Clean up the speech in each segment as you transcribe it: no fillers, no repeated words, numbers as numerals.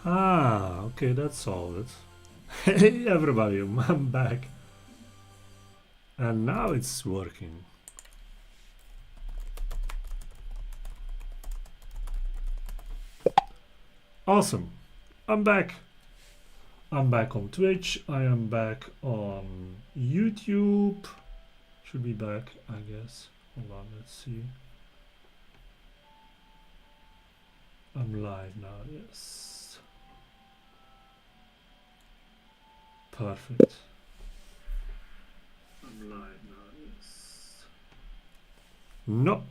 Ah, okay, that's solved it. Hey everybody, I'm back. And now it's working. Awesome. I'm back. I'm back on Twitch. I am back on YouTube. Should be back, I guess. Hold on, let's see. I'm live now, yes. Perfect. I'm live now, yes. No.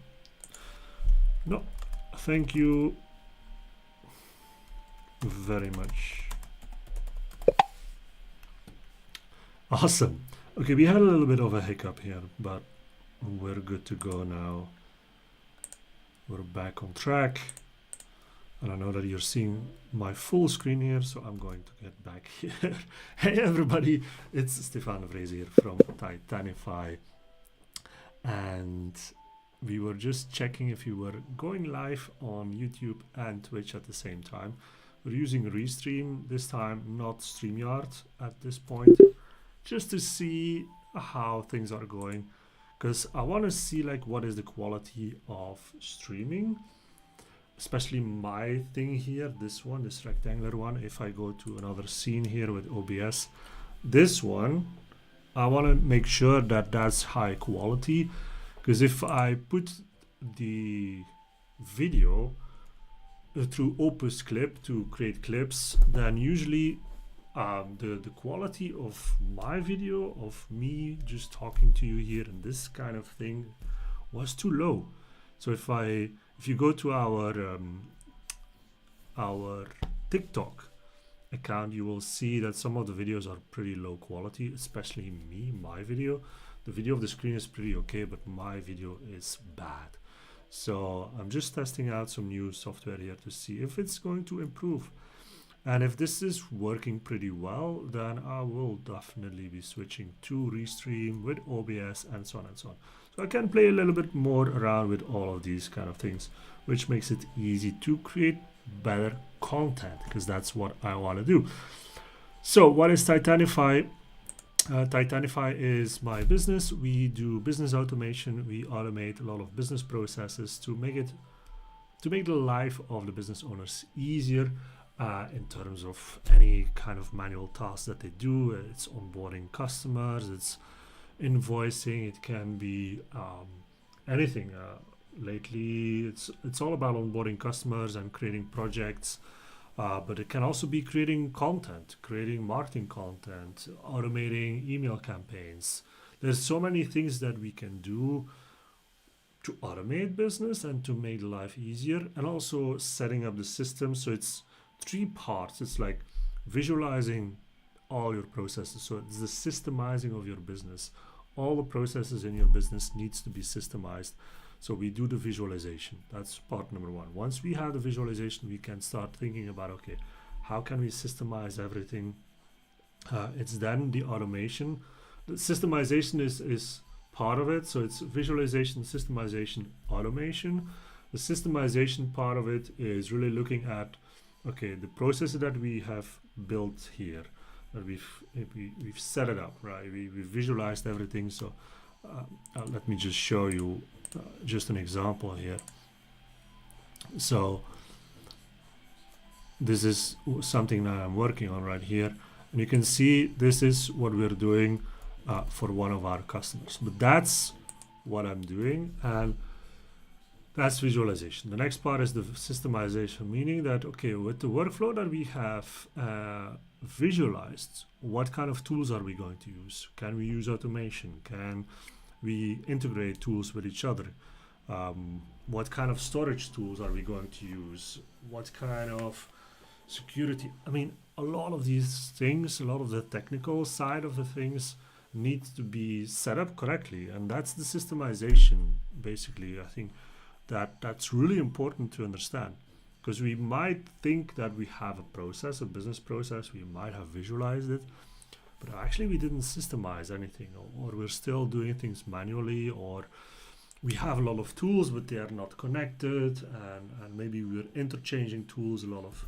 No. Thank you very much. Awesome. Okay, we had a little bit of a hiccup here, but we're good to go now. We're back on track. And I know that you're seeing my full screen here, so I'm going to get back here. Hey everybody, it's Stefan Vrees here from Titanify. And we were just checking if you were going live on YouTube and Twitch at the same time. We're using Restream this time, not StreamYard at this point, just to see how things are going. Because I want to see like what is the quality of streaming, especially my thing here, this one, this rectangular one. If I go to another scene here with OBS, this one, I want to make sure that that's high quality, because if I put the video through Opus Clip to create clips, then usually the quality of my video, of me just talking to you here and this kind of thing, was too low. So if you go to our TikTok account, you will see that some of the videos are pretty low quality, especially my video. The video of the screen is pretty okay, but my video is bad. So I'm just testing out some new software here to see if it's going to improve. And if this is working pretty well, then I will definitely be switching to Restream with OBS and so on and so on. So I can play a little bit more around with all of these kind of things, which makes it easy to create better content, because that's what I want to do. So what is Titanify? Titanify is my business. We do business automation. We automate a lot of business processes to make the life of the business owners easier. In terms of any kind of manual tasks that they do. It's onboarding customers, it's invoicing, it can be anything. Lately, it's all about onboarding customers and creating projects, but it can also be creating content, creating marketing content, automating email campaigns. There's so many things that we can do to automate business and to make life easier, and also setting up the system. So it's three parts. It's like visualizing all your processes. So it's the systemizing of your business. All the processes in your business needs to be systemized. So we do the visualization. That's part number one. Once we have the visualization, we can start thinking about, okay, how can we systemize everything? It's then the automation. The systemization is part of it. So it's visualization, systemization, automation. The systemization part of it is really looking at, okay, the processes that we have built here, that we've set it up, right? We visualized everything. So let me just show you just an example here. So this is something that I'm working on right here, and you can see this is what we're doing for one of our customers. But that's what I'm doing, and that's visualization. The next part is the systemization, meaning that, okay, with the workflow that we have visualized, what kind of tools are we going to use? Can we use automation? Can we integrate tools with each other? What kind of storage tools are we going to use? What kind of security? I mean, a lot of these things, a lot of the technical side of the things needs to be set up correctly. And that's the systemization, basically. I think that's really important to understand, because we might think that we have a process, a business process, we might have visualized it, but actually we didn't systemize anything, or we're still doing things manually, or we have a lot of tools but they are not connected, and maybe we're interchanging tools a lot of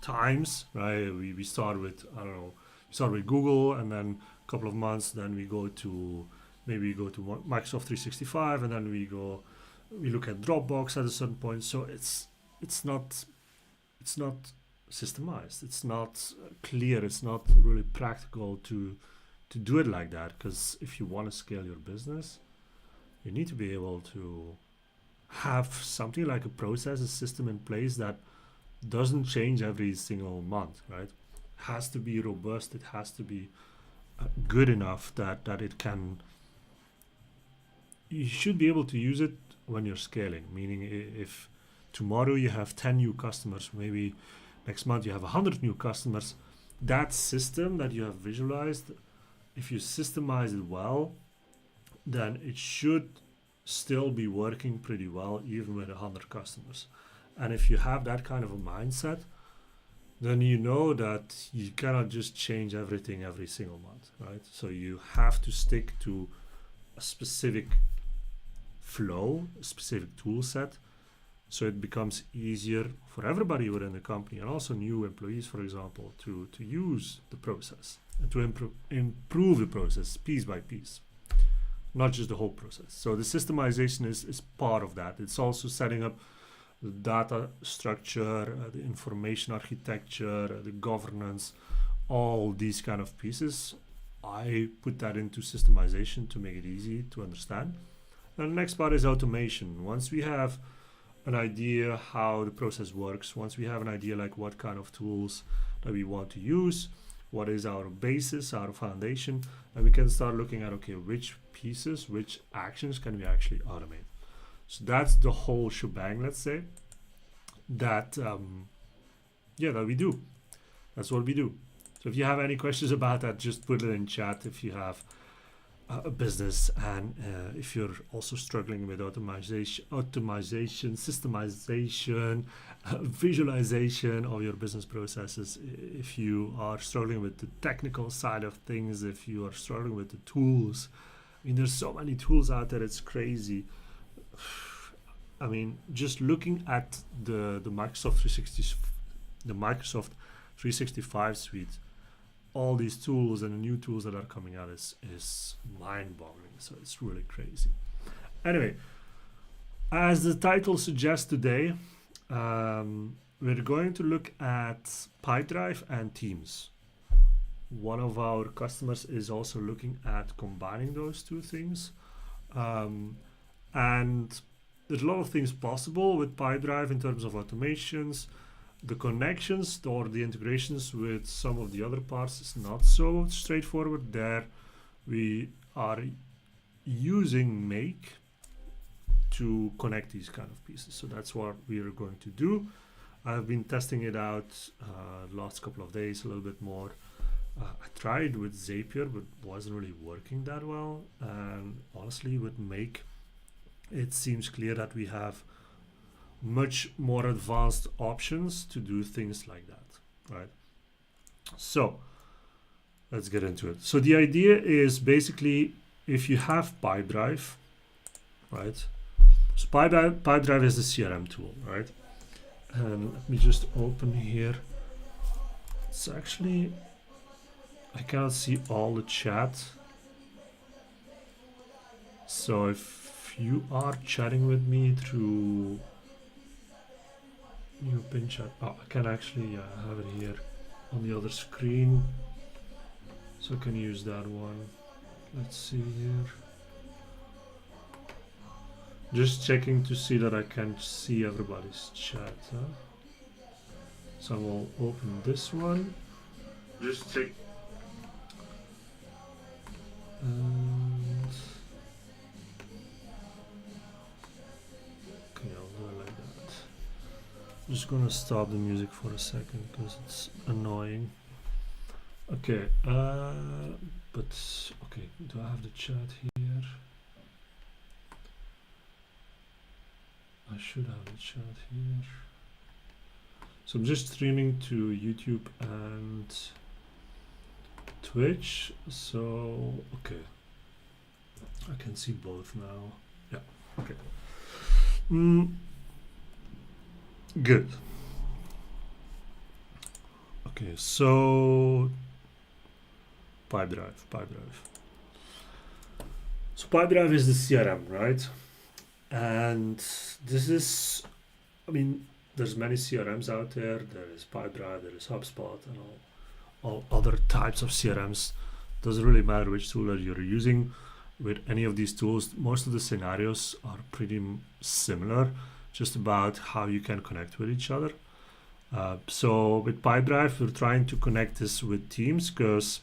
times, right? We start with, I don't know, we start with Google, and then a couple of months, then we go to maybe go to Microsoft 365, and then we look at Dropbox at a certain point. So it's not systemized. It's not clear. It's not really practical to do it like that, because if you want to scale your business, you need to be able to have something like a process, a system in place that doesn't change every single month, right? It has to be robust. It has to be good enough that it can. You should be able to use it when you're scaling. Meaning, if tomorrow you have 10 new customers, maybe next month you have 100 new customers, that system that you have visualized, if you systemize it well, then it should still be working pretty well even with 100 customers. And if you have that kind of a mindset, then you know that you cannot just change everything every single month, right? So you have to stick to a specific flow, a specific tool set, so it becomes easier for everybody within the company, and also new employees, for example, to use the process and to improve the process piece by piece, not just the whole process. So the systemization is part of that. It's also setting up the data structure, the information architecture, the governance, all these kind of pieces. I put that into systemization to make it easy to understand. And the next part is automation. Once we have an idea how the process works, once we have an idea like what kind of tools that we want to use, what is our basis, our foundation, and we can start looking at, okay, which pieces, which actions can we actually automate. So that's the whole shebang, let's say, that that we do. That's what we do. So if you have any questions about that, just put it in chat. If you have a business, and if you're also struggling with automation, systemization, visualization of your business processes, if you are struggling with the technical side of things, if you are struggling with the tools, I mean, there's so many tools out there, it's crazy. I mean, just looking at the Microsoft 365 suite, all these tools and the new tools that are coming out is mind-boggling. So it's really crazy. Anyway, as the title suggests today, we're going to look at PipeDrive and Teams. One of our customers is also looking at combining those two things. And there's a lot of things possible with PipeDrive in terms of automations. The connections or the integrations with some of the other parts is not so straightforward. There we are using Make to connect these kind of pieces. So that's what we are going to do. I've been testing it out last couple of days a little bit more. I tried with Zapier, but wasn't really working that well. And honestly, with Make, it seems clear that we have much more advanced options to do things like that, right? So let's get into it. So the idea is basically, if you have PipeDrive, right? So PipeDrive is the CRM tool, right? And let me just open here. It's actually, I cannot see all the chat. So if you are chatting with me through new pin chat, I can actually have it here on the other screen, so I can use that one. Let's see here. Just checking to see that I can see everybody's chat. So I will open this one. Just check. And okay, I'll do it like that. I'm just gonna stop the music for a second because it's annoying. Okay, but okay, do I have the chat here? I should have the chat here. So I'm just streaming to YouTube and Twitch. So okay, I can see both now. Yeah, okay. Good. Okay, so PipeDrive. So PipeDrive is the CRM, right? And this is, I mean, there's many CRMs out there. There is PipeDrive, there is HubSpot, and all other types of CRMs. Doesn't really matter which tool that you're using. With any of these tools, most of the scenarios are pretty similar, just about how you can connect with each other. So with PipeDrive, we're trying to connect this with Teams, because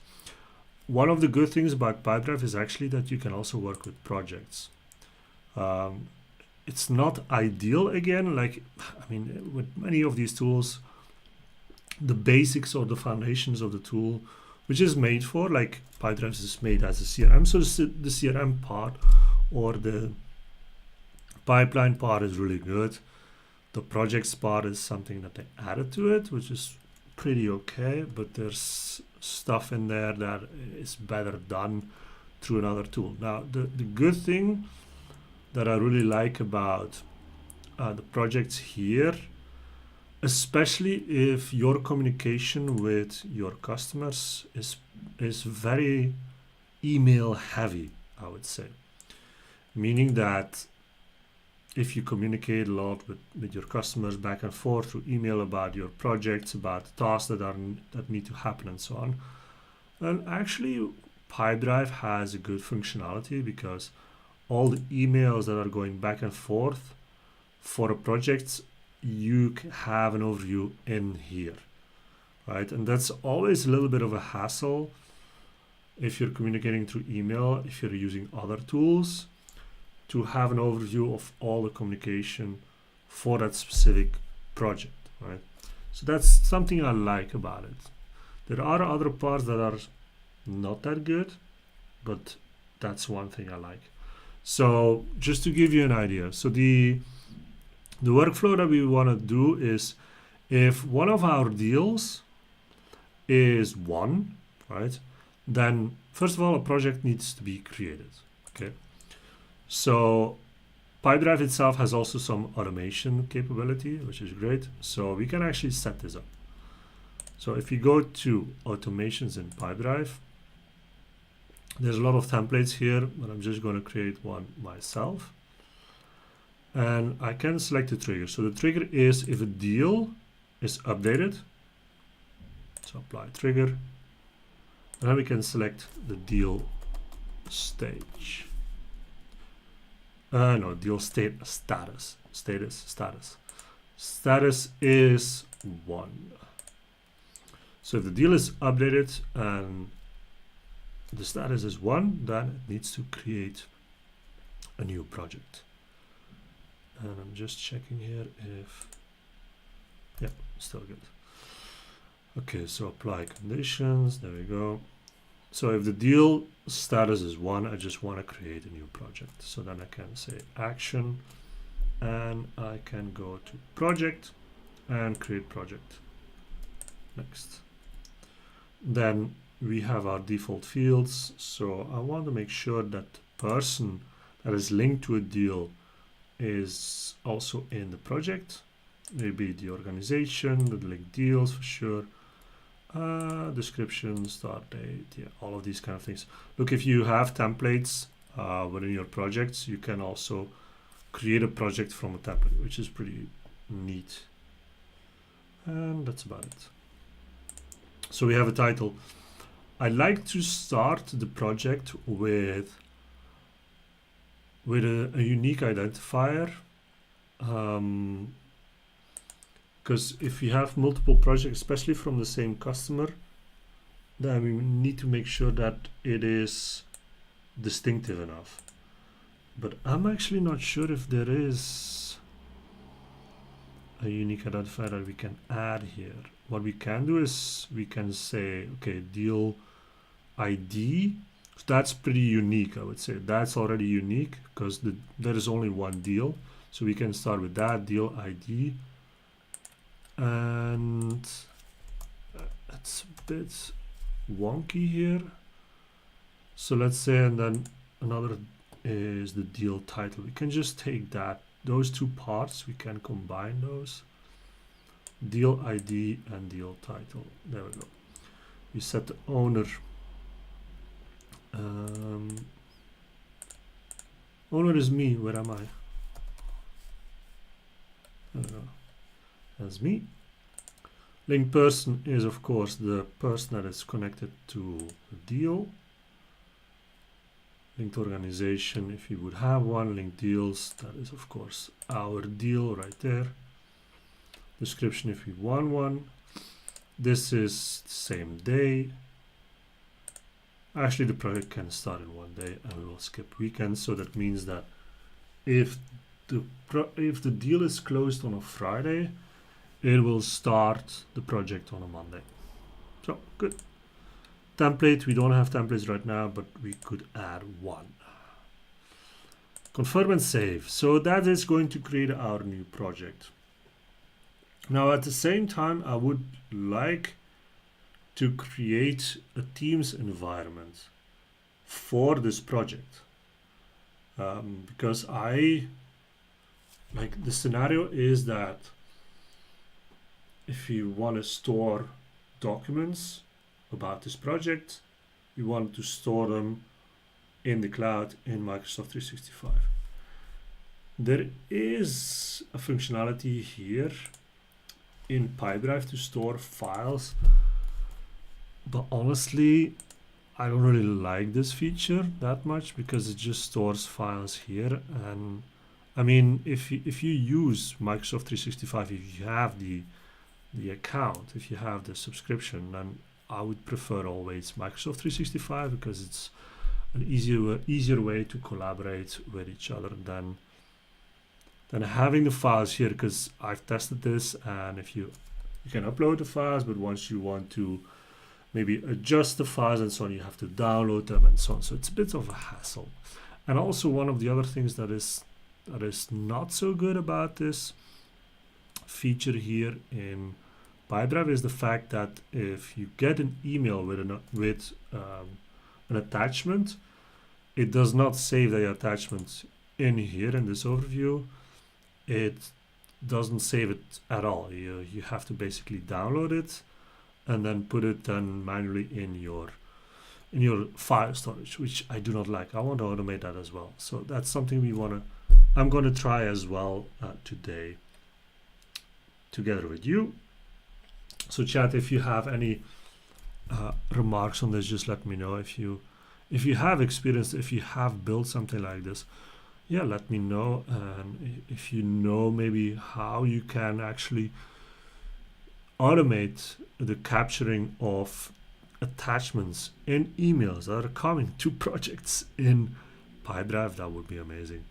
one of the good things about PipeDrive is actually that you can also work with projects. It's not ideal again, like, I mean, with many of these tools, the basics or the foundations of the tool, which is made for, like PipeDrive is made as a CRM. So the CRM part or the pipeline part is really good. The projects part is something that they added to it, which is pretty okay, but there's stuff in there that is better done through another tool. Now, the good thing that I really like about the projects here, especially if your communication with your customers is very email heavy, I would say. Meaning that if you communicate a lot with your customers back and forth through email about your projects, about tasks that need to happen and so on, and actually PipeDrive has a good functionality, because all the emails that are going back and forth for a project, you can have an overview in here, right? And that's always a little bit of a hassle if you're communicating through email, if you're using other tools, to have an overview of all the communication for that specific project, right? So that's something I like about it. There are other parts that are not that good, but that's one thing I like. So just to give you an idea, so the workflow that we want to do is, if one of our deals is won, right, then first of all, a project needs to be created, okay? So PipeDrive itself has also some automation capability, which is great. So we can actually set this up. So if you go to automations in PipeDrive, there's a lot of templates here, but I'm just going to create one myself. And I can select the trigger. So the trigger is if a deal is updated. So apply trigger. And then we can select the deal stage. No, deal status. Status is 1. So if the deal is updated and the status is 1, then it needs to create a new project. And I'm just checking here if, yeah, still good. Okay, so apply conditions, there we go. So if the deal status is 1, I just want to create a new project. So then I can say action, and I can go to project and create project. Next. Then we have our default fields. So I want to make sure that the person that is linked to a deal is also in the project. Maybe the organization, the linked deals for sure. Description, start date, yeah, all of these kind of things. Look, if you have templates within your projects, you can also create a project from a template, which is pretty neat. And that's about it. So we have a title. I like to start the project with a unique identifier. Because if you have multiple projects, especially from the same customer, then we need to make sure that it is distinctive enough. But I'm actually not sure if there is a unique identifier that we can add here. What we can do is we can say, okay, deal ID. So that's pretty unique, I would say. That's already unique because there is only one deal. So we can start with that deal ID. And it's a bit wonky here. So let's say, and then another is the deal title. We can just take those two parts, we can combine those. deal ID and deal title. There we go. We set the owner. Owner is me. Where am I? That's me. Linked person is of course the person that is connected to the deal. Linked organization, if you would have one. Linked deals, that is of course our deal right there. Description if we want one. This is the same day. Actually the project can start in one day and we will skip weekends, so that means that if the deal is closed on a Friday, it will start the project on a Monday. So good. Template, we don't have templates right now, but we could add one. Confirm and save. So that is going to create our new project. Now at the same time, I would like to create a Teams environment for this project. Because the scenario is that if you want to store documents about this project, you want to store them in the cloud in Microsoft 365. There is a functionality here in PipeDrive to store files, but honestly I don't really like this feature that much because it just stores files here. And I mean, if you use Microsoft 365, if you have the account, if you have the subscription, then I would prefer always Microsoft 365 because it's an easier way to collaborate with each other than having the files here, because I've tested this, and if you can upload the files, but once you want to maybe adjust the files and so on, you have to download them and so on. So it's a bit of a hassle. And also one of the other things that is not so good about this feature here in PipeDrive is the fact that if you get an email with an attachment, it does not save the attachment in here in this overview. It doesn't save it at all. You have to basically download it and then put it then manually in your file storage, which I do not like. I want to automate that as well. So that's something I'm going to try as well today together with you. So chat, if you have any remarks on this, just let me know. If you have experience, if you have built something like this, yeah, let me know. And if you know maybe how you can actually automate the capturing of attachments in emails that are coming to projects in PipeDrive, that would be amazing.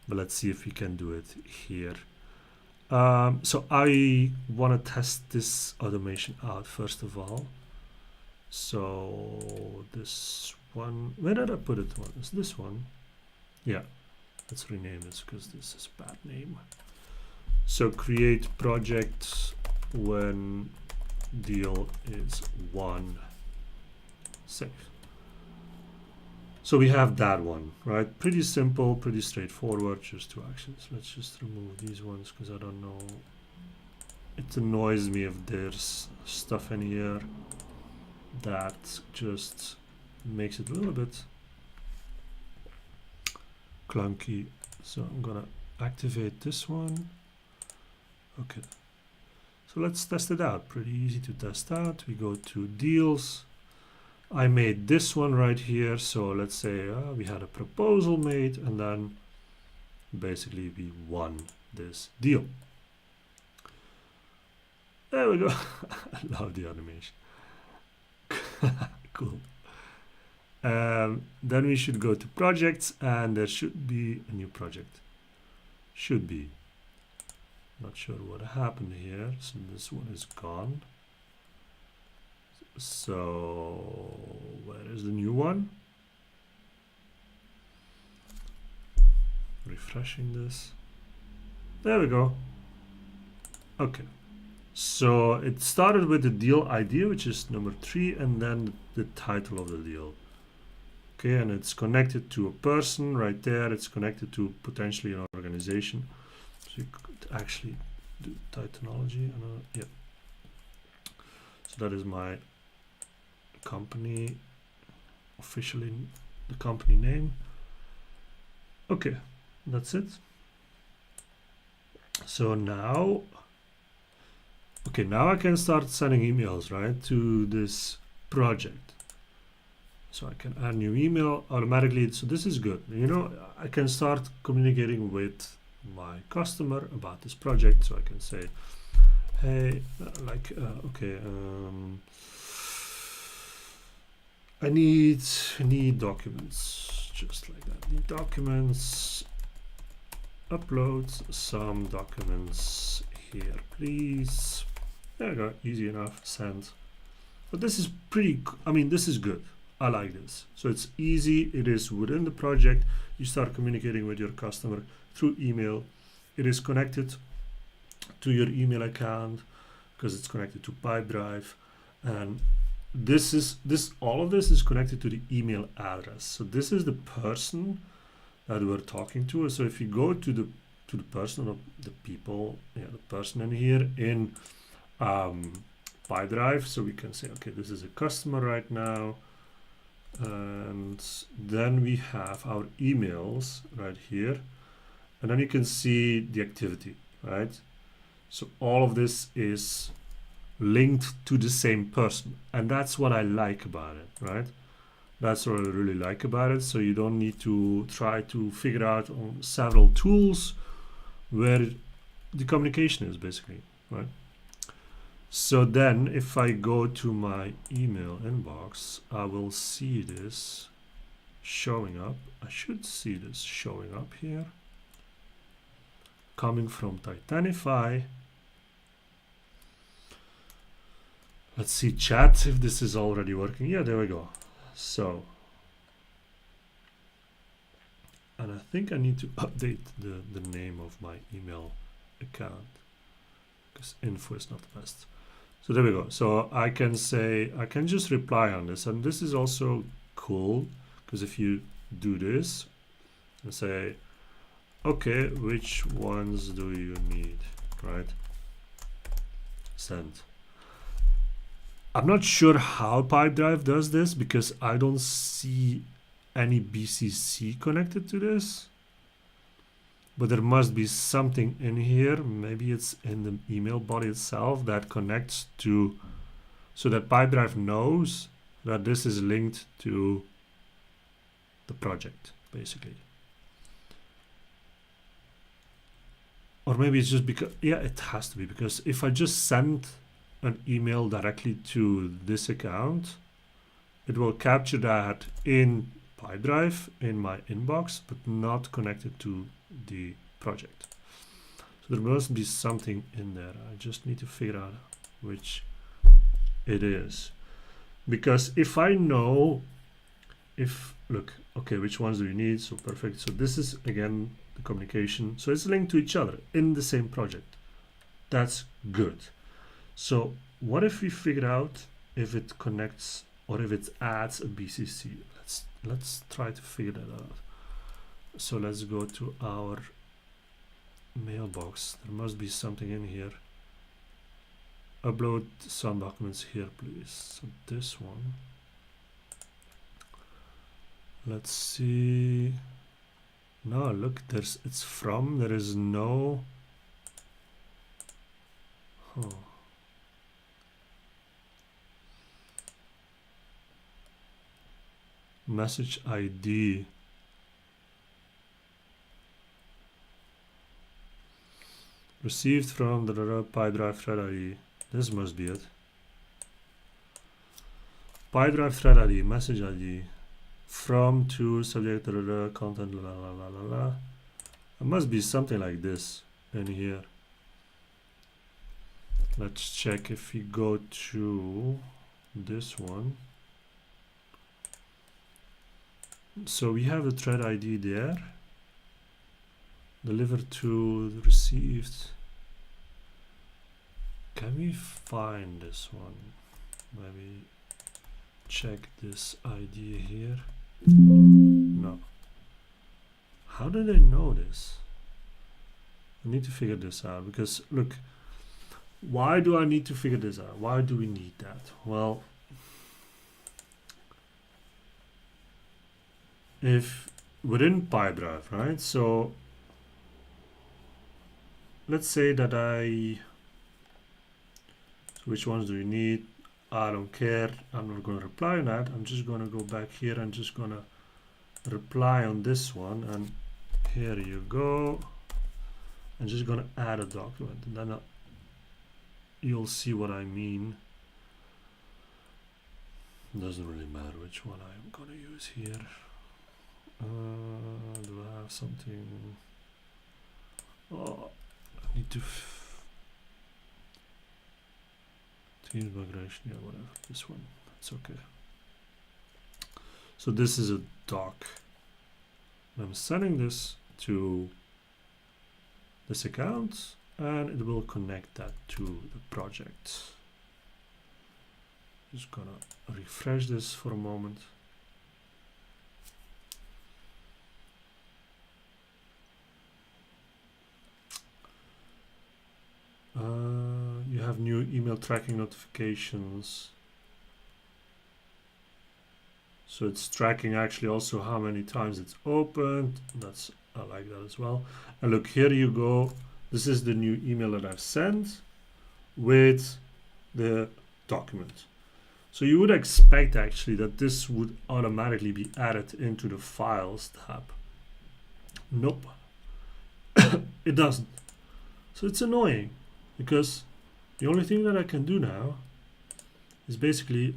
But let's see if we can do it here. So I want to test this automation out first of all. So this one, where did I put it? Is this one? Yeah, let's rename this because this is a bad name. So create project when deal is 1, save. So we have that one, right? Pretty simple, pretty straightforward, just 2 actions. Let's just remove these ones because I don't know. It annoys me if there's stuff in here that just makes it a little bit clunky. So I'm gonna activate this one. Okay. So let's test it out. Pretty easy to test out. We go to deals. I made this one right here. So let's say we had a proposal made and then basically we won this deal. There we go. I love the animation. Cool. Then we should go to projects and there should be a new project. Should be. Not sure what happened here. So this one is gone. So where is the new one? Refreshing this. There we go. Okay. So it started with the deal ID, which is number 3, and then the title of the deal. Okay, and it's connected to a person right there. It's connected to potentially an organization. So you could actually do Titanology. Yeah. So that is my company, officially the company name. Okay, that's it. So now, okay, now I can start sending emails, right, to this project. So I can add new email automatically. So this is good. You know, I can start communicating with my customer about this project. So I can say, hey, okay, I need documents, just like that. Need documents. Upload some documents here, please. There you go. Easy enough. Send. But this is pretty. I mean, this is good. I like this. So it's easy. It is within the project. You start communicating with your customer through email. It is connected to your email account because it's connected to PipeDrive, and all of this is connected to the email address. So this is the person that we're talking to. So if you go to the person or the people, the person in here in PipeDrive, so we can say, okay, this is a customer right now, and then we have our emails right here, and then you can see the activity, right? So all of this is linked to the same person, and that's what I like about it, right? That's what I really like about it. So you don't need to try to figure out on several tools where the communication is, basically, right? So then if I go to my email inbox, I will see this showing up. I should see this showing up here, coming from Titanify. Let's see chat if this is already working. Yeah, there we go. So, and I think I need to update the name of my email account because info is not the best. So there we go. So I can say, I can just reply on this, and this is also cool because if you do this and say, okay, which ones do you need, right? Send. I'm not sure how PipeDrive does this because I don't see any BCC connected to this, but there must be something in here. Maybe it's in the email body itself that connects to, so that PipeDrive knows that this is linked to the project, basically. Or maybe it's just because, yeah, it has to be, because if I just send an email directly to this account, it will capture that in PipeDrive in my inbox, but not connected to the project. So there must be something in there. I just need to figure out which it is, because if I know, look, okay, which ones do you need? So perfect. So this is again the communication. So it's linked to each other in the same project. That's good. So what if we figure out if it connects or if it adds a BCC? Let's try to figure that out. So let's go to our mailbox. There must be something in here. Upload some documents here, please. So this one. Let's see. No, look, it's from. There is no. Oh. Message ID. Received from the PipeDrive thread ID. This must be it. PipeDrive thread ID, message ID. From to subject content la la la la la. It must be something like this in here. Let's check if we go to this one. So we have the thread ID there. Delivered to received. Can we find this one? Maybe check this ID here. No. How did I know this? I need to figure this out because look, why do I need to figure this out? Why do we need that? Well, if within PipeDrive, right? So let's say that which ones do you need? I don't care. I'm not going to reply on that. I'm just going to go back here and just going to reply on this one. And here you go. I'm just going to add a document. And then you'll see what I mean. Doesn't really matter which one I'm going to use here. Do I have something? Oh, I need to Teams migration, yeah, whatever. This one, that's okay. So this is a doc. I'm sending this to this account, and it will connect that to the project. Just gonna refresh this for a moment. You have new email tracking notifications. So it's tracking actually also how many times it's opened. I like that as well. And look, here you go. This is the new email that I've sent with the document. So you would expect actually that this would automatically be added into the files tab. Nope, it doesn't. So it's annoying because the only thing that I can do now is basically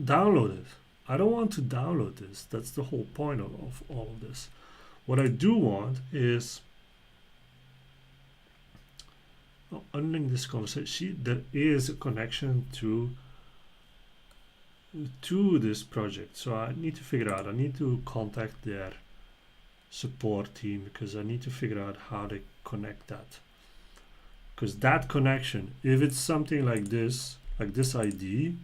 download it. I don't want to download this. That's the whole point of all of this. What I do want is unlink this conversation. See, there is a connection to this project. So I need to figure out, I need to contact their support team because I need to figure out how they connect that. Because that connection, if it's something like this ID,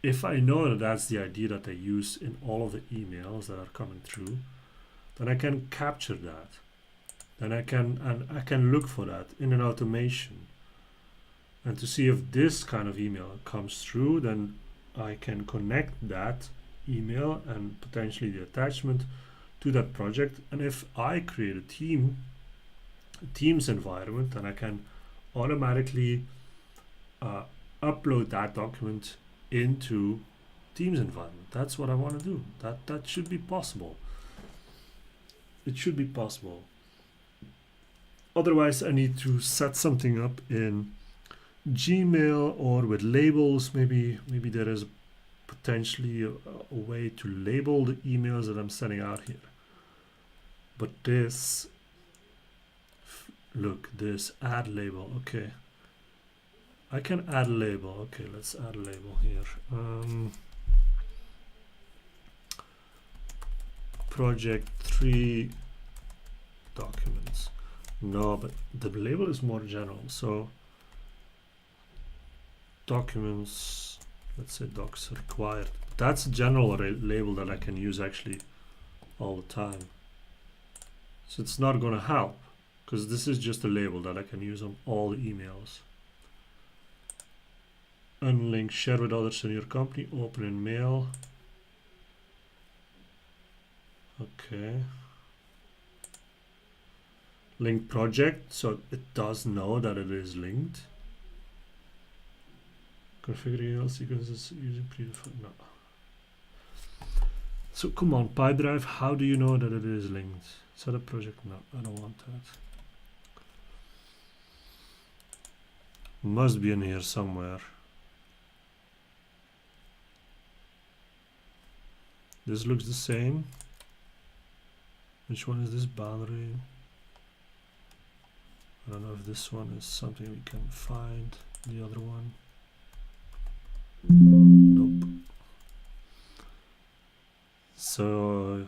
if I know that that's the ID that they use in all of the emails that are coming through, then I can capture that. Then I can look for that in an automation. And to see if this kind of email comes through, then I can connect that email and potentially the attachment to that project. And if I create a Teams environment, then I can automatically upload that document into Teams environment. That's what I want to do. That should be possible. It should be possible. Otherwise, I need to set something up in Gmail or with labels. Maybe there is potentially a way to label the emails that I'm sending out here. But this, look, this add label. Okay, I can add a label. Okay, let's add a label here. Project 3 documents. No, but the label is more general. So documents, let's say docs required. That's a general label that I can use actually all the time. So it's not going to help because this is just a label that I can use on all the emails. Unlink, share with others in your company, open in mail. Okay. Link project, so it does know that it is linked. Configure email sequences using predefined. No. So come on, PipeDrive, how do you know that it is linked? Set a project. No, I don't want that. Must be in here somewhere. This looks the same. Which one is this boundary? I don't know if this one is something we can find. The other one. Nope. So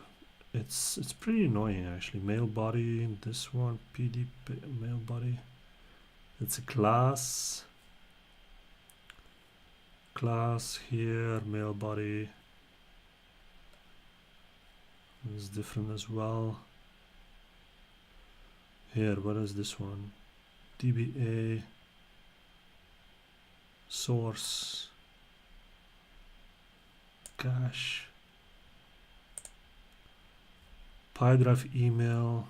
it's pretty annoying actually. Mail body, this one, PD mail body. It's a class. Class here, mail body. It's different as well. Here, what is this one? DBA source cache PipeDrive email.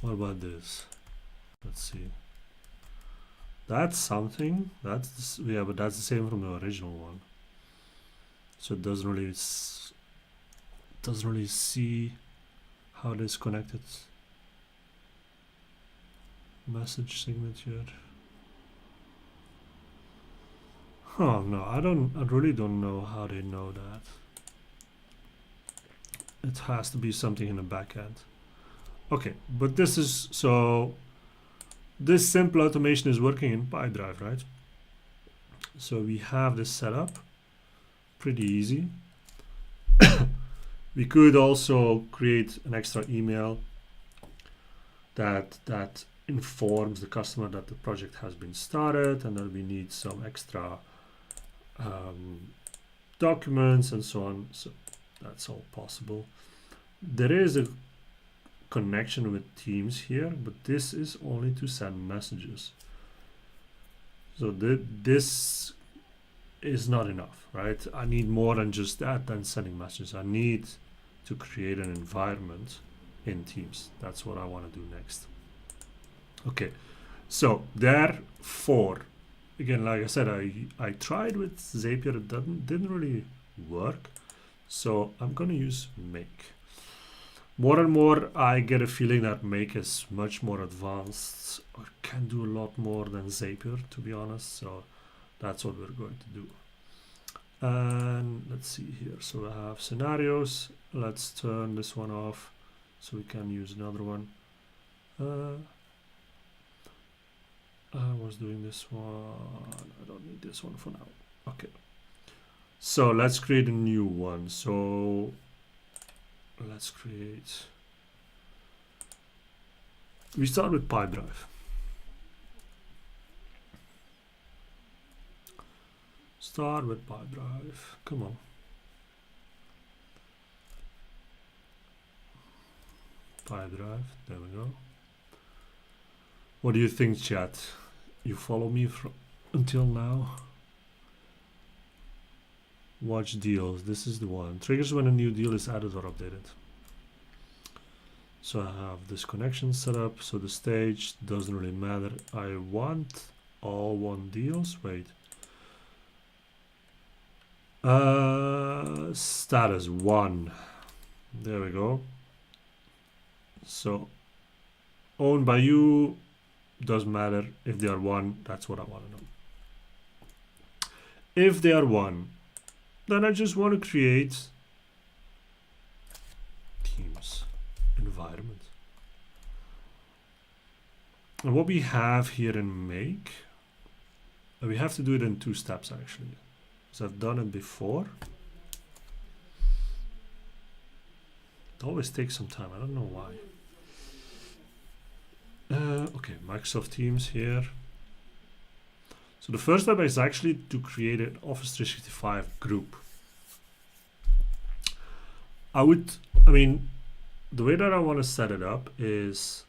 What about this? Let's see. That's something. That's yeah, but that's the same from the original one. So it doesn't really see how it is connected. Message signature. Oh no, I really don't know how they know that. It has to be something in the back end. Okay, but this is so this simple automation is working in PipeDrive, right? So we have this set up, pretty easy. We could also create an extra email that informs the customer that the project has been started and that we need some extra documents and so on. So that's all possible. There is a connection with Teams here, but this is only to send messages. So this is not enough, right? I need more than just that, than sending messages. I need to create an environment in Teams. That's what I want to do next. Okay, so therefore, again, like I said, I tried with Zapier, it didn't really work. So I'm going to use Make. More and more, I get a feeling that Make is much more advanced or can do a lot more than Zapier, to be honest. So that's what we're going to do. And let's see here. So I have scenarios. Let's turn this one off so we can use another one. I was doing this one. I don't need this one for now. Okay. So let's create a new one. So let's create. We start with PipeDrive. Start with PipeDrive. Come on. PipeDrive. There we go. What do you think, chat? You follow me until now? Watch deals. This is the one. Triggers when a new deal is added or updated. So I have this connection set up. So the stage doesn't really matter. I want all one deals. Wait. Status 1. There we go. So owned by you. Doesn't matter. If they are 1, that's what I want to know. If they are 1, then I just want to create Teams environment. And what we have here in Make, we have to do it in 2 steps actually. So I've done it before. It always takes some time. I don't know why. Okay, Microsoft Teams here. So the first step is actually to create an Office 365 group. I mean, the way that I want to set it up is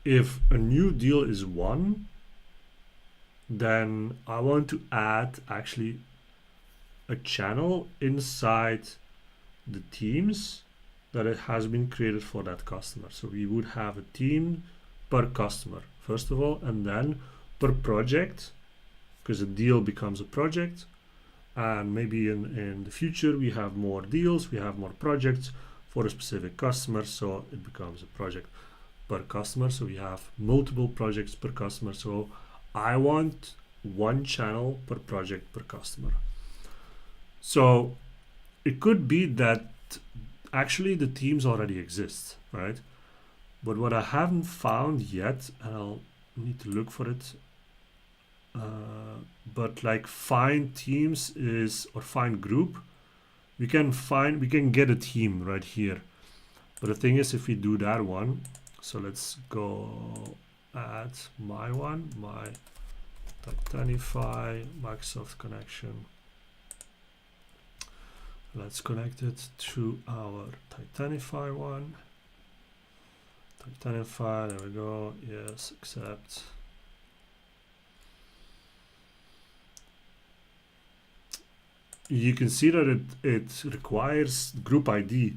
if a new deal is 1, then I want to add actually a channel inside the Teams that it has been created for that customer. So we would have a team per customer, first of all, and then per project, because a deal becomes a project. And maybe in the future, we have more deals, we have more projects for a specific customer. So it becomes a project per customer. So we have multiple projects per customer. So I want one channel per project per customer. So it could be that actually the teams already exist, right? But what I haven't found yet, and I'll need to look for it, but like find teams is, or find group, we can get a team right here. But the thing is, if we do that one, so let's go add my one, my Titanify Microsoft connection. Let's connect it to our Titanify one. Titanify, there we go. Yes, accept. You can see that it requires group ID.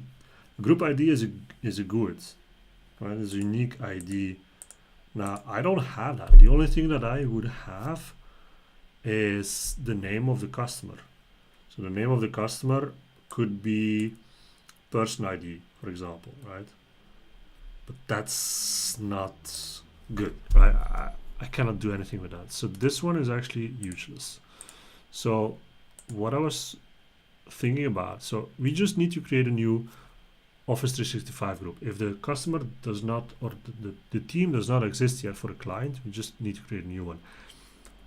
Group ID is a GUID, right? It's a unique ID. Now I don't have that. The only thing that I would have is the name of the customer. So the name of the customer could be person ID, for example, right? But that's not good, right? I cannot do anything with that. So this one is actually useless. So what I was thinking about, so we just need to create a new Office 365 group. If the customer does not, or the team does not exist yet for a client, we just need to create a new one.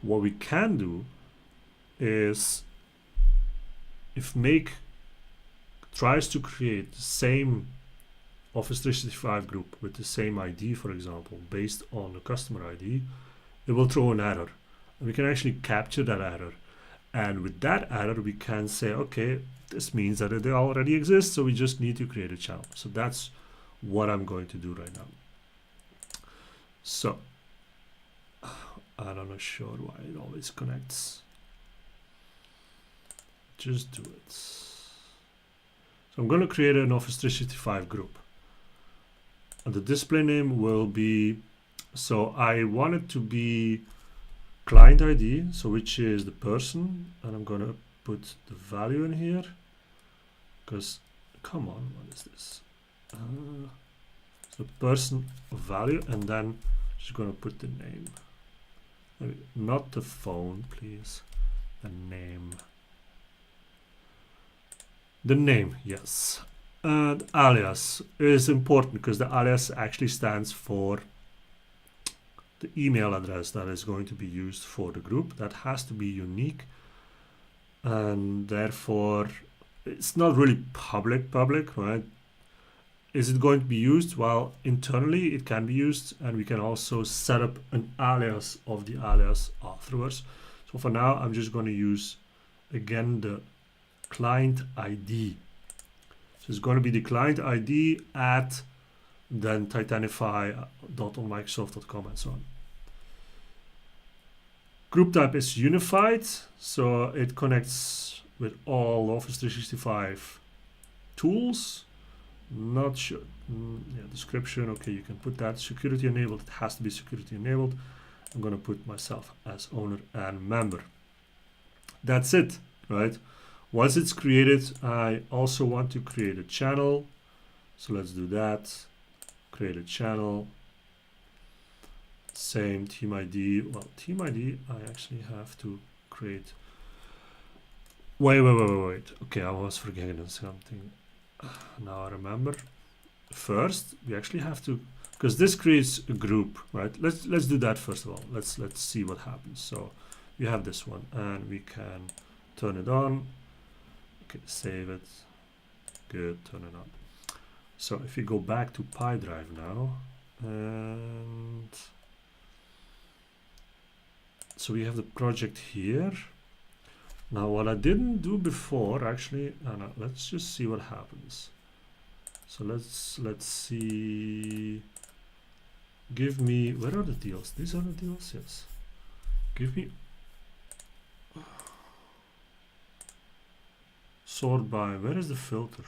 What we can do is, if Make tries to create the same Office 365 group with the same ID, for example, based on the customer ID, it will throw an error. And we can actually capture that error. And with that error, we can say, okay, this means that they already exist, so we just need to create a channel. So that's what I'm going to do right now. So, I'm not sure why it always connects. Just do it. So I'm going to create an Office 365 group. And the display name will be, so I want it to be client ID, so which is the person, and I'm going to put the value in here, because, come on, what is this? So person value, and then just going to put the name. Maybe not the phone, please, the name. The name, yes. And alias is important because the alias actually stands for the email address that is going to be used for the group. That has to be unique, and therefore it's not really public, right? Is it going to be used? Well, internally it can be used, and we can also set up an alias of the alias afterwards. So for now, I'm just going to use, again, the client ID. So it's going to be the client ID at then titanify.onmicrosoft.com and so on. Group type is unified, so it connects with all Office 365 tools. Not sure. Yeah, description, okay, you can put that. Security enabled, it has to be security enabled. I'm going to put myself as owner and member. That's it, right? Once it's created, I also want to create a channel. So let's do that. Create a channel. Same team ID. Well, team ID, I actually have to create. Wait. Okay, I was forgetting something. Now I remember. First, we actually have to, because this creates a group, right? Let's do that first of all. Let's see what happens. So we have this one, and we can turn it on. Okay, save it. Good, turn it on. So if we go back to PipeDrive now, and so we have the project here. Now what I didn't do before, actually, no, let's just see what happens. So let's see. Give me, where are the deals? These are the deals, yes. Give me sort by, where is the filter?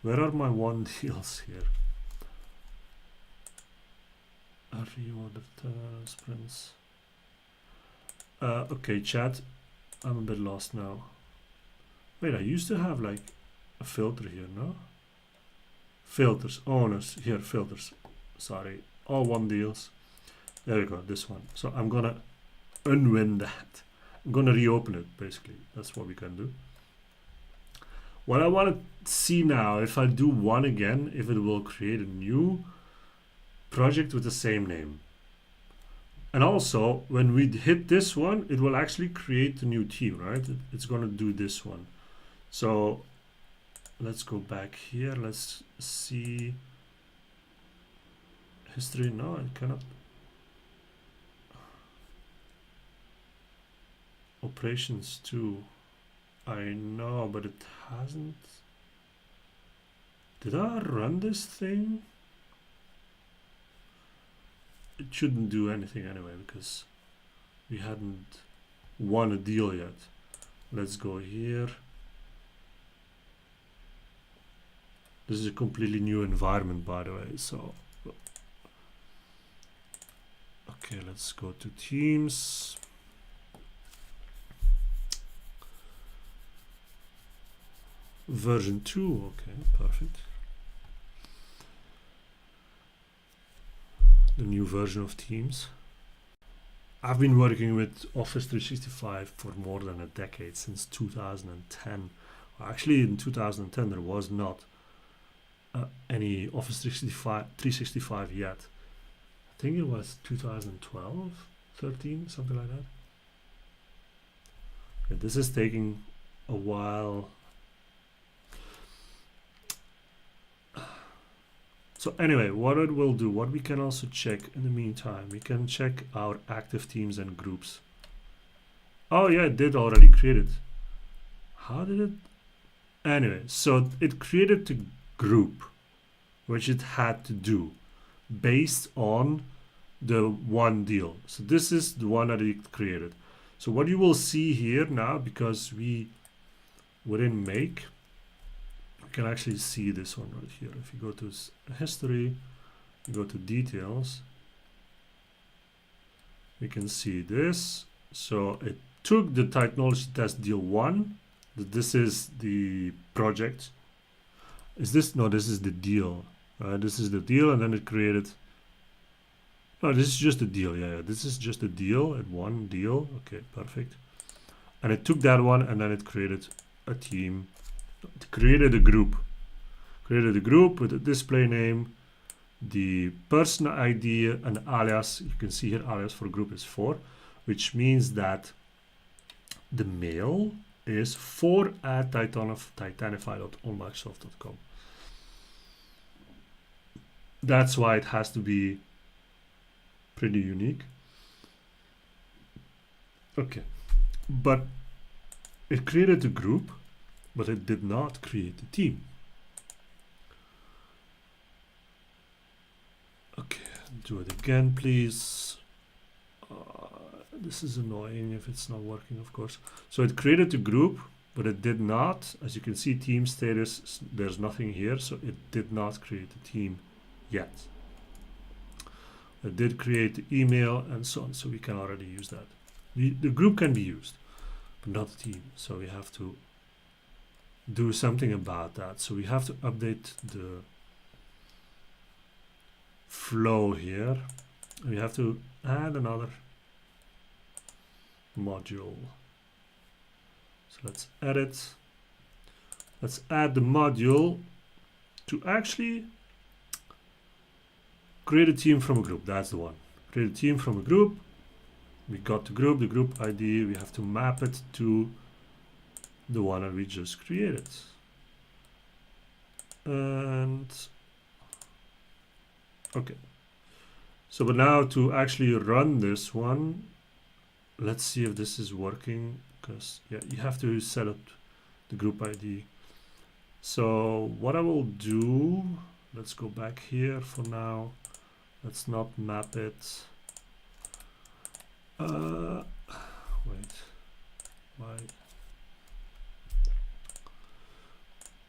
Where are my one deals here? Reordered sprints. Okay, chat. I'm a bit lost now. Wait, I used to have like a filter here, no? Filters, owners, here, filters. Sorry, all one deals. There we go, this one. So I'm gonna unwin that. I'm gonna reopen it, basically. That's what we can do. What I want to see now, if I do one again, if it will create a new project with the same name. And also, when we hit this one, it will actually create a new team, right? It's going to do this one. So let's go back here. Let's see history. No, I cannot. Operations 2. I know, but it hasn't. Did I run this thing? it shouldn't do anything anyway because we hadn't won a deal yet. Let's go here. This is a completely new environment, by the way, so okay, let's go to Teams. Version 2, okay, perfect. The new version of Teams. I've been working with Office 365 for more than a decade, since 2010. Actually, in 2010 there was not any Office 365 yet. I think it was 2012, 13, something like that. Okay, this is taking a while. So anyway, what it will do, what we can also check in the meantime, we can check our active teams and groups. Oh yeah, it did already create it. How did it? Anyway, so it created the group, which it had to do based on the one deal. So this is the one that it created. So what you will see here now, because we within make, you can actually see this one right here. If you go to history, you go to details, you can see this. So it took the technology test deal 1. This is the project. Is this? No, this is the deal. This is the deal, and then it created. No, this is just a deal. Yeah, this is just a deal. At one deal. Okay, perfect. And it took that one, and then it created a team. It created a group. Created a group with a display name, the person ID, and alias. You can see here alias for group is 4, which means that the mail is 4@titanify.onmicrosoft.com. That's why it has to be pretty unique. Okay, but it created a group, but it did not create a team. Okay, do it again, please. This is annoying if it's not working, of course. So it created a group, but it did not. As you can see, team status, there's nothing here, so it did not create a team yet. It did create the email and so on, so we can already use that. The group can be used, but not the team. So we have to do something about that. So we have to update the flow here. We have to add another module. So let's edit. Let's add the module to actually create a team from a group. That's the one. Create a team from a group. We got the group ID. We have to map it to the one that we just created. And okay. So, but now to actually run this one, let's see if this is working, because yeah, you have to set up the group ID. So what I will do, let's go back here for now. Let's not map it. Wait, why?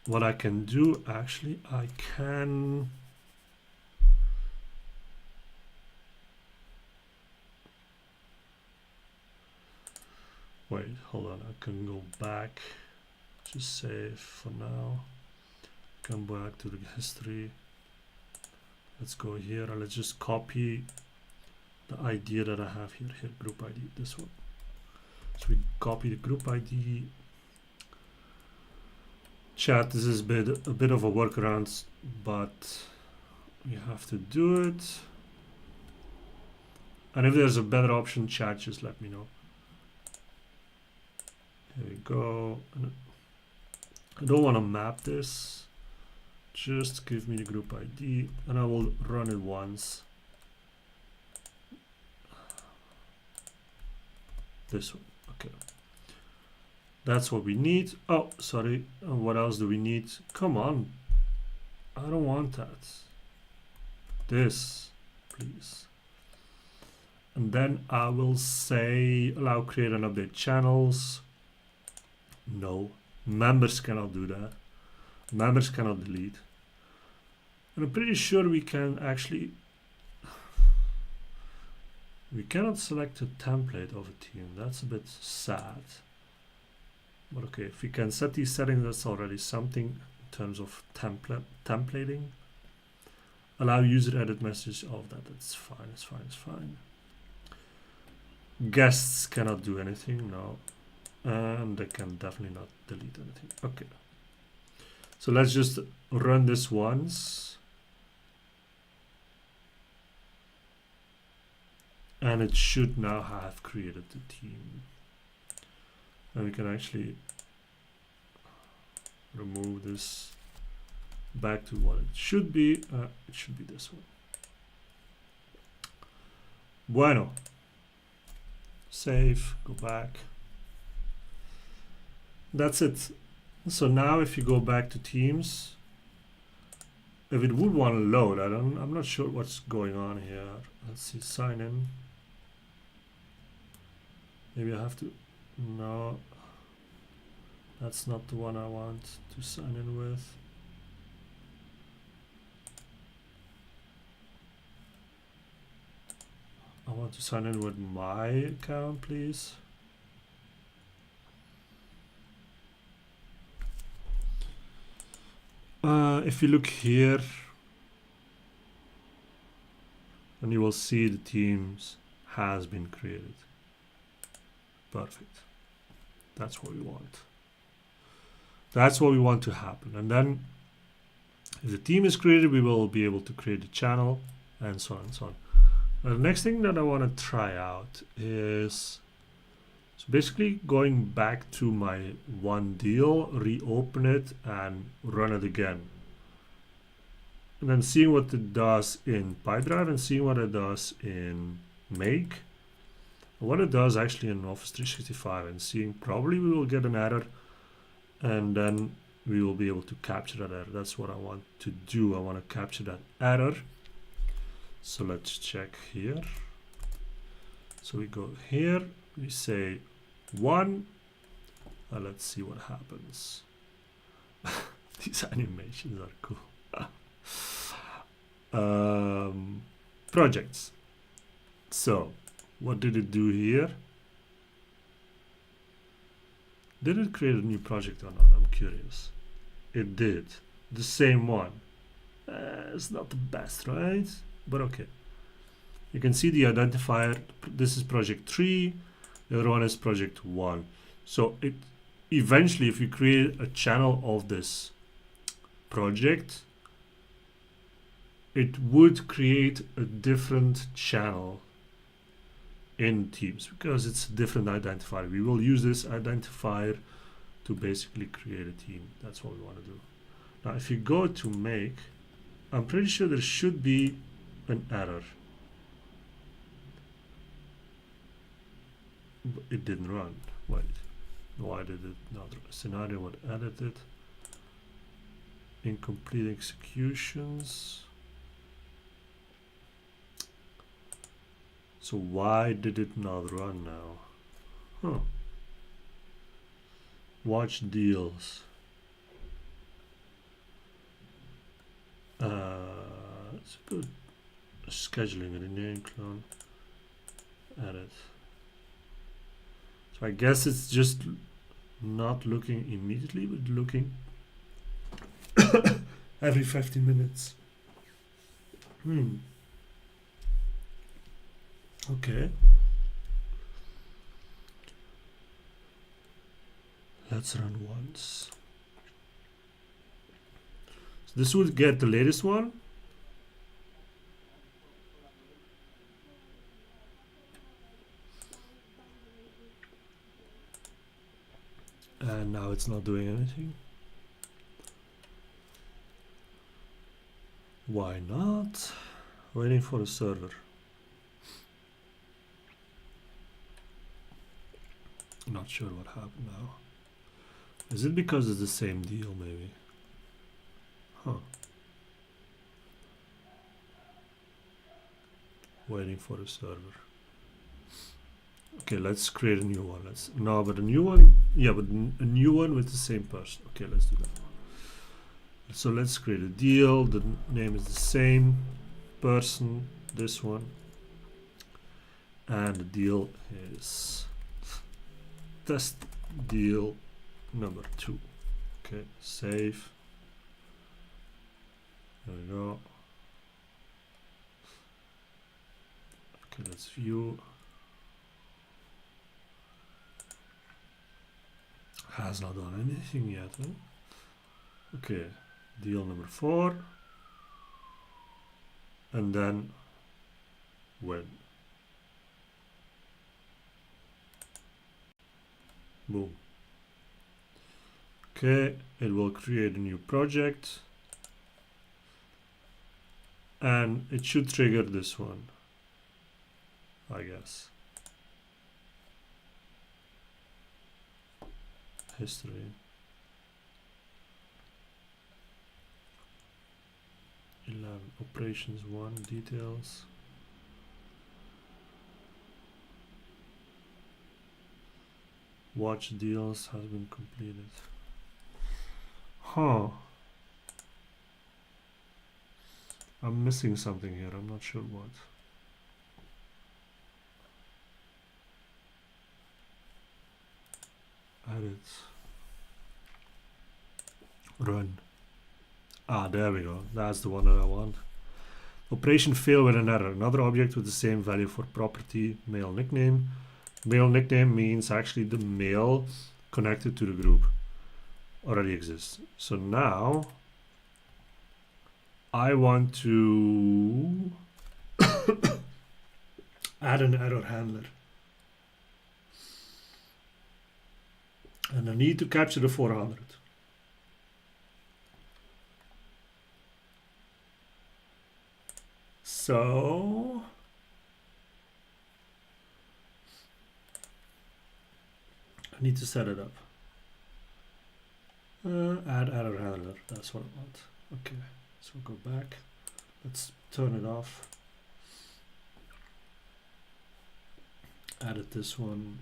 What I can do, actually, I can wait, hold on, I can go back, just save for now, come back to the history, let's go here, and let's just copy the idea that I have here, group ID, this one. So we copy the group ID. Chat, this is a bit of a workaround, but we have to do it. And if there's a better option, chat, just let me know. Here we go. I don't want to map this. Just give me the group ID and I will run it once. This one, okay. That's what we need. Oh, sorry. What else do we need? Come on. I don't want that. This, please. And then I will say allow create and update channels. No, members cannot do that. Members cannot delete. And I'm pretty sure we can actually, we cannot select a template of a team. That's a bit sad. But okay, if we can set these settings, that's already something in terms of templating. Allow user edit message, all of that, that's fine, it's fine, it's fine. Guests cannot do anything, no. And they can definitely not delete anything. Okay. So let's just run this once. And it should now have created the team. And we can actually remove this back to what it should be. It should be this one. Bueno. Save, go back. That's it. So now if you go back to Teams, if it would want to load, I'm not sure what's going on here. Let's see, sign in. Maybe I have to, no, that's not the one I want to sign in with. I want to sign in with my account, please. If you look here, and you will see the Teams has been created. Perfect. That's what we want. That's what we want to happen. And then if the team is created, we will be able to create a channel and so on and so on. Now, the next thing that I want to try out is, so basically going back to my one deal, reopen it and run it again. And then seeing what it does in PipeDrive and seeing what it does in Make. What it does actually in Office 365 and seeing probably we will get an error and then we will be able to capture that error. That's what I want to do. I want to capture that error. So let's check here. So we go here, we say 1. Let's see what happens. These animations are cool. Projects. So what did it do here? Did it create a new project or not? I'm curious. It did. The same one. It's not the best, right? But okay. You can see the identifier. This is project 3. The other one is project 1. So it eventually, if you create a channel of this project, it would create a different channel in Teams because it's a different identifier. We will use this identifier to basically create a team. That's what we want to do. Now, if you go to Make, I'm pretty sure there should be an error. But it didn't run. Wait, why did it not? Scenario was edited. Incomplete executions. So why did it not run now? Huh. Watch deals. It's good. Scheduling it in name clone. Edit. So I guess it's just not looking immediately, but looking every 15 minutes. Okay. Let's run once. So this would get the latest one. And now it's not doing anything. Why not? Waiting for the server. Not sure what happened now. Is it because it's the same deal maybe? Huh. Waiting for the server. Okay, let's create a new one. Let's no, but a new one. Yeah, but a new one with the same person. Okay, let's do that. So let's create a deal. The name is the same person. This one, and the deal is test deal number 2. Okay, save. There we go. Okay, let's view. Has not done anything yet, huh? Okay, deal number 4. And then when. Boom. Okay, it will create a new project. And it should trigger this one, I guess. History. 11. Operations 1. Details. Watch deals has been completed. Huh. I'm missing something here. I'm not sure what. Edit. Run. Ah, there we go. That's the one that I want. Operation failed with an error. Another object with the same value for property male nickname. Male nickname means actually the male connected to the group already exists. So now I want to add an error handler. And I need to capture the 400. So I need to set it up. Add error handler. That's what I want. Okay, so we'll go back. Let's turn it off. Added this one.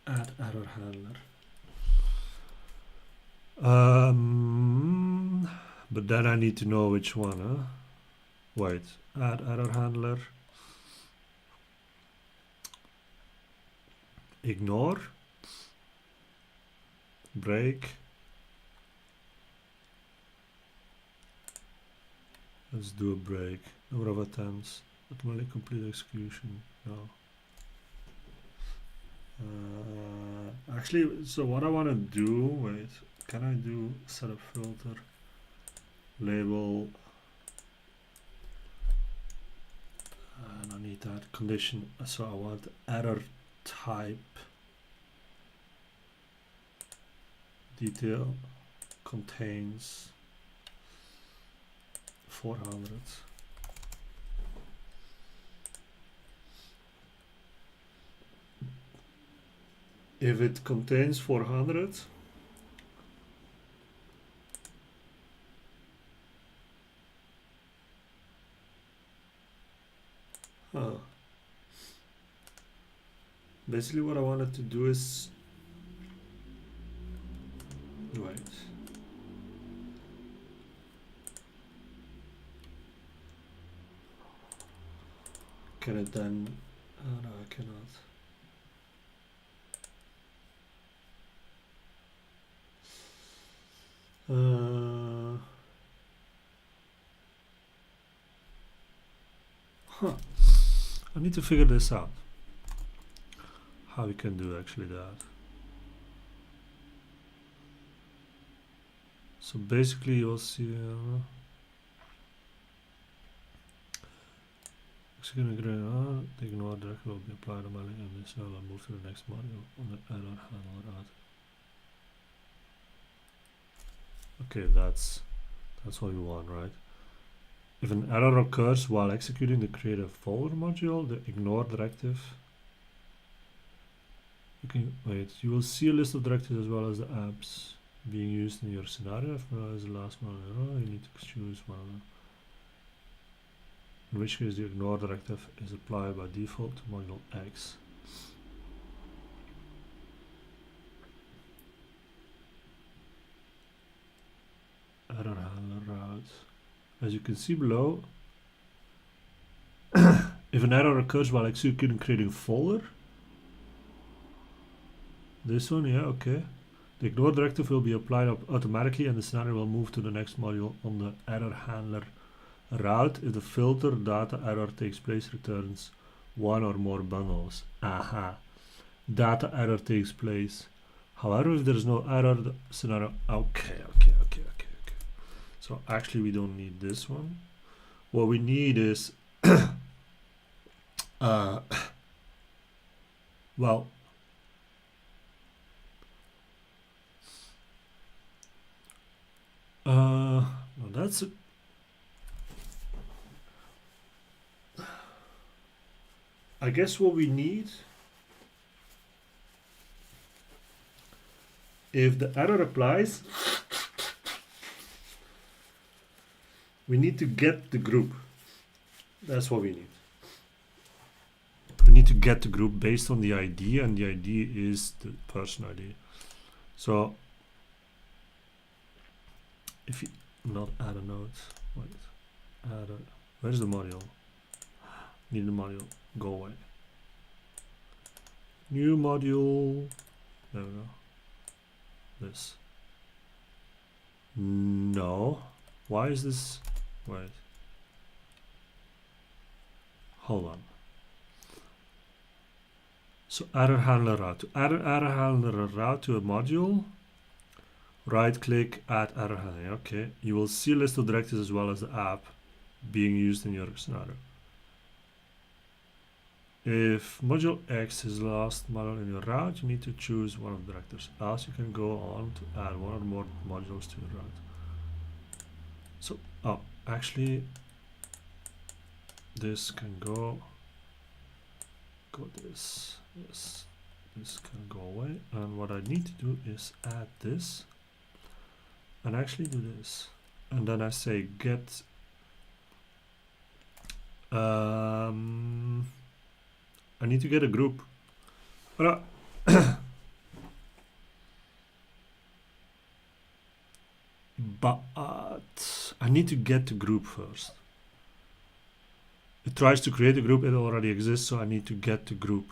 Add error handler. But then I need to know which one, huh? Wait, add error handler. Ignore. Break. Let's do a break. Number of attempts. Automatically complete execution. No. Actually, so what I want to do, wait, can I do setup filter, label, and I need that condition, so I want error type, detail, contains 400. If it contains 400, basically what I wanted to do is, wait, can it then, oh no, I cannot. I need to figure this out. How we can do actually that. So basically you'll see ignore directly will be applied on my link and this will move to the next module on the error handler out. Okay, that's what we want, right? If an error occurs while executing the creative folder module, the ignore directive, you will see a list of directives as well as the apps being used in your scenario. If is the last one, you need to choose one of them. in which case the ignore directive is applied by default to module X. Error handler route. As you can see below, if an error occurs while executing creating a folder, this one, yeah, okay. The ignore directive will be applied automatically and the scenario will move to the next module on the error handler route if the filter data error takes place returns one or more bundles. Aha. Data error takes place. However, if there is no error, the scenario... Okay. So actually we don't need this one. What we need is... well... no, that's... I guess what we need... If the error applies... We need to get the group. That's what we need. We need to get the group based on the ID, and the ID is the person ID. So if you not add a node, wait, add a, where's the module? Need the module, go away. New module, there we go. This. No. Why is this? Wait. Hold on. So error handler route. To add an error handler route to a module, right click, add error handler. Okay. You will see a list of directives as well as the app being used in your scenario. If module X is the last module in your route, you need to choose one of the directives. Else you can go on to add one or more modules to your route. So, oh, actually, this can go this, yes, this can go away. And what I need to do is add this and actually do this. And then I say get, I need to get a group. But I need to get the group first. It tries to create a group, it already exists, so I need to get the group.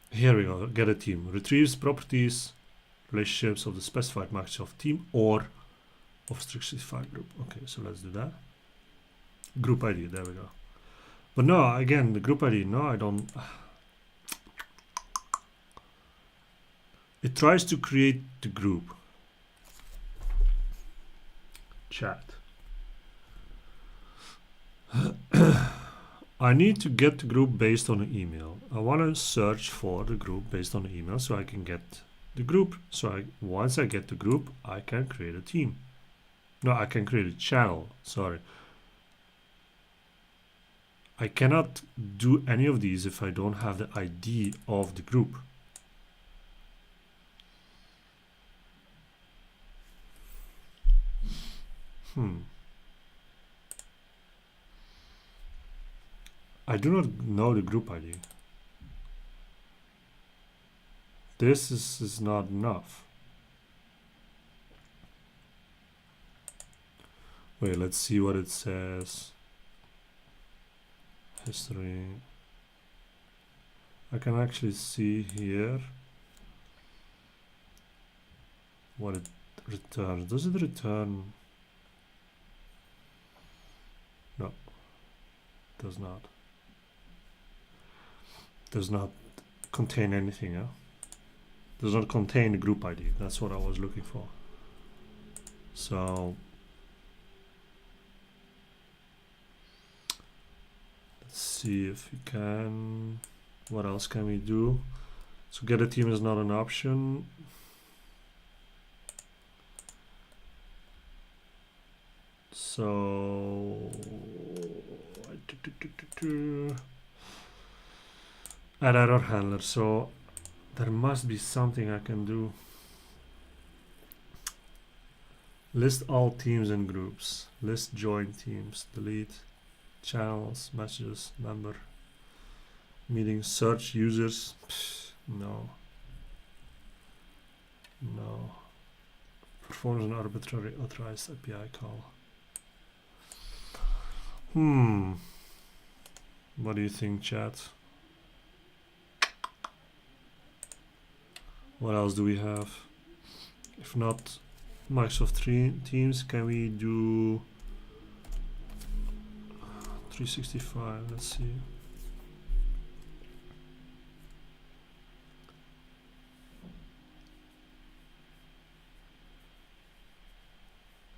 Here we go, get a team. Retrieves properties, relationships of the specified Microsoft team or of specified group. Okay, so let's do that. Group ID, there we go. But no, again, the group ID, no, I don't. It tries to create the group. Chat. I need to get the group based on an email. I want to search for the group based on the email so I can get the group. So once I get the group, I can create a team. No, I can create a channel. Sorry. I cannot do any of these if I don't have the ID of the group. I do not know the group ID. This is not enough. Wait, let's see what it says. History. I can actually see here what it returns. Does it return? No, does not. Does not contain anything, yeah? Does not contain the group ID. That's what I was looking for. So let's see if we can. What else can we do? So get a team is not an option. So add error handler. So there must be something I can do. List all teams and groups. List join teams. Delete channels, messages, member, meetings, search users. Pfft, no. No. Performs an arbitrary authorized API call. What do you think, chat? What else do we have? If not Microsoft Teams, can we do 365? Let's see.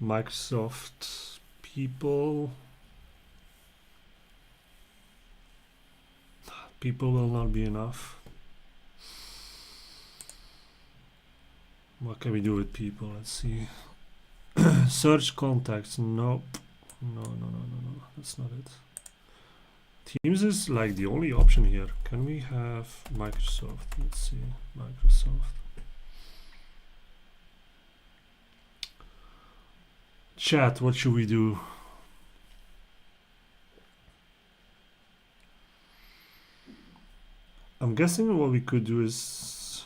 Microsoft people. People will not be enough. What can we do with people? Let's see. Search contacts. Nope. No. That's not it. Teams is like the only option here. Can we have Microsoft? Let's see. Microsoft. Chat, what should we do? I'm guessing what we could do is,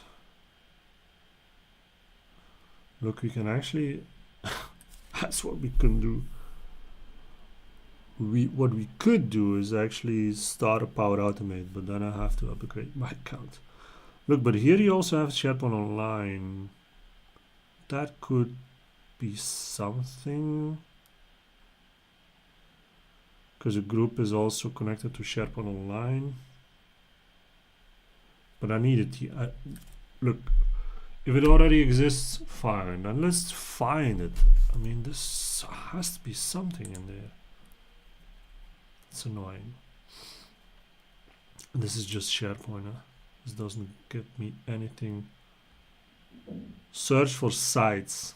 look, we can actually, that's what we can do. What we could do is actually start a Power Automate, but then I have to upgrade my account. Look, but here you also have SharePoint Online. That could be something, because a group is also connected to SharePoint Online. But I need it. Look, if it already exists, fine. Then let's find it. I mean, this has to be something in there. It's annoying. This is just SharePoint. Huh? This doesn't get me anything. Search for sites.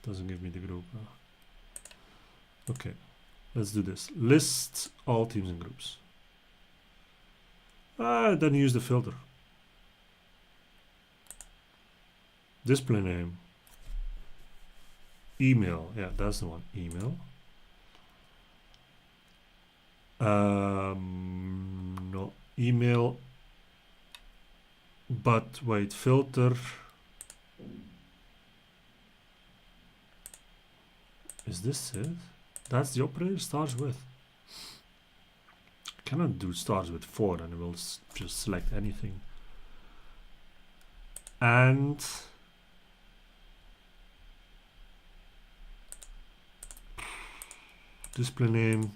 Doesn't give me the group. Huh? Okay, let's do this. List all teams and groups. Then use the filter. Display name. Email. Yeah, that's the one. Email. No, email. But wait, filter. Is this it? That's the operator starts with. Cannot do starts with 4 and it will just select anything. And display name.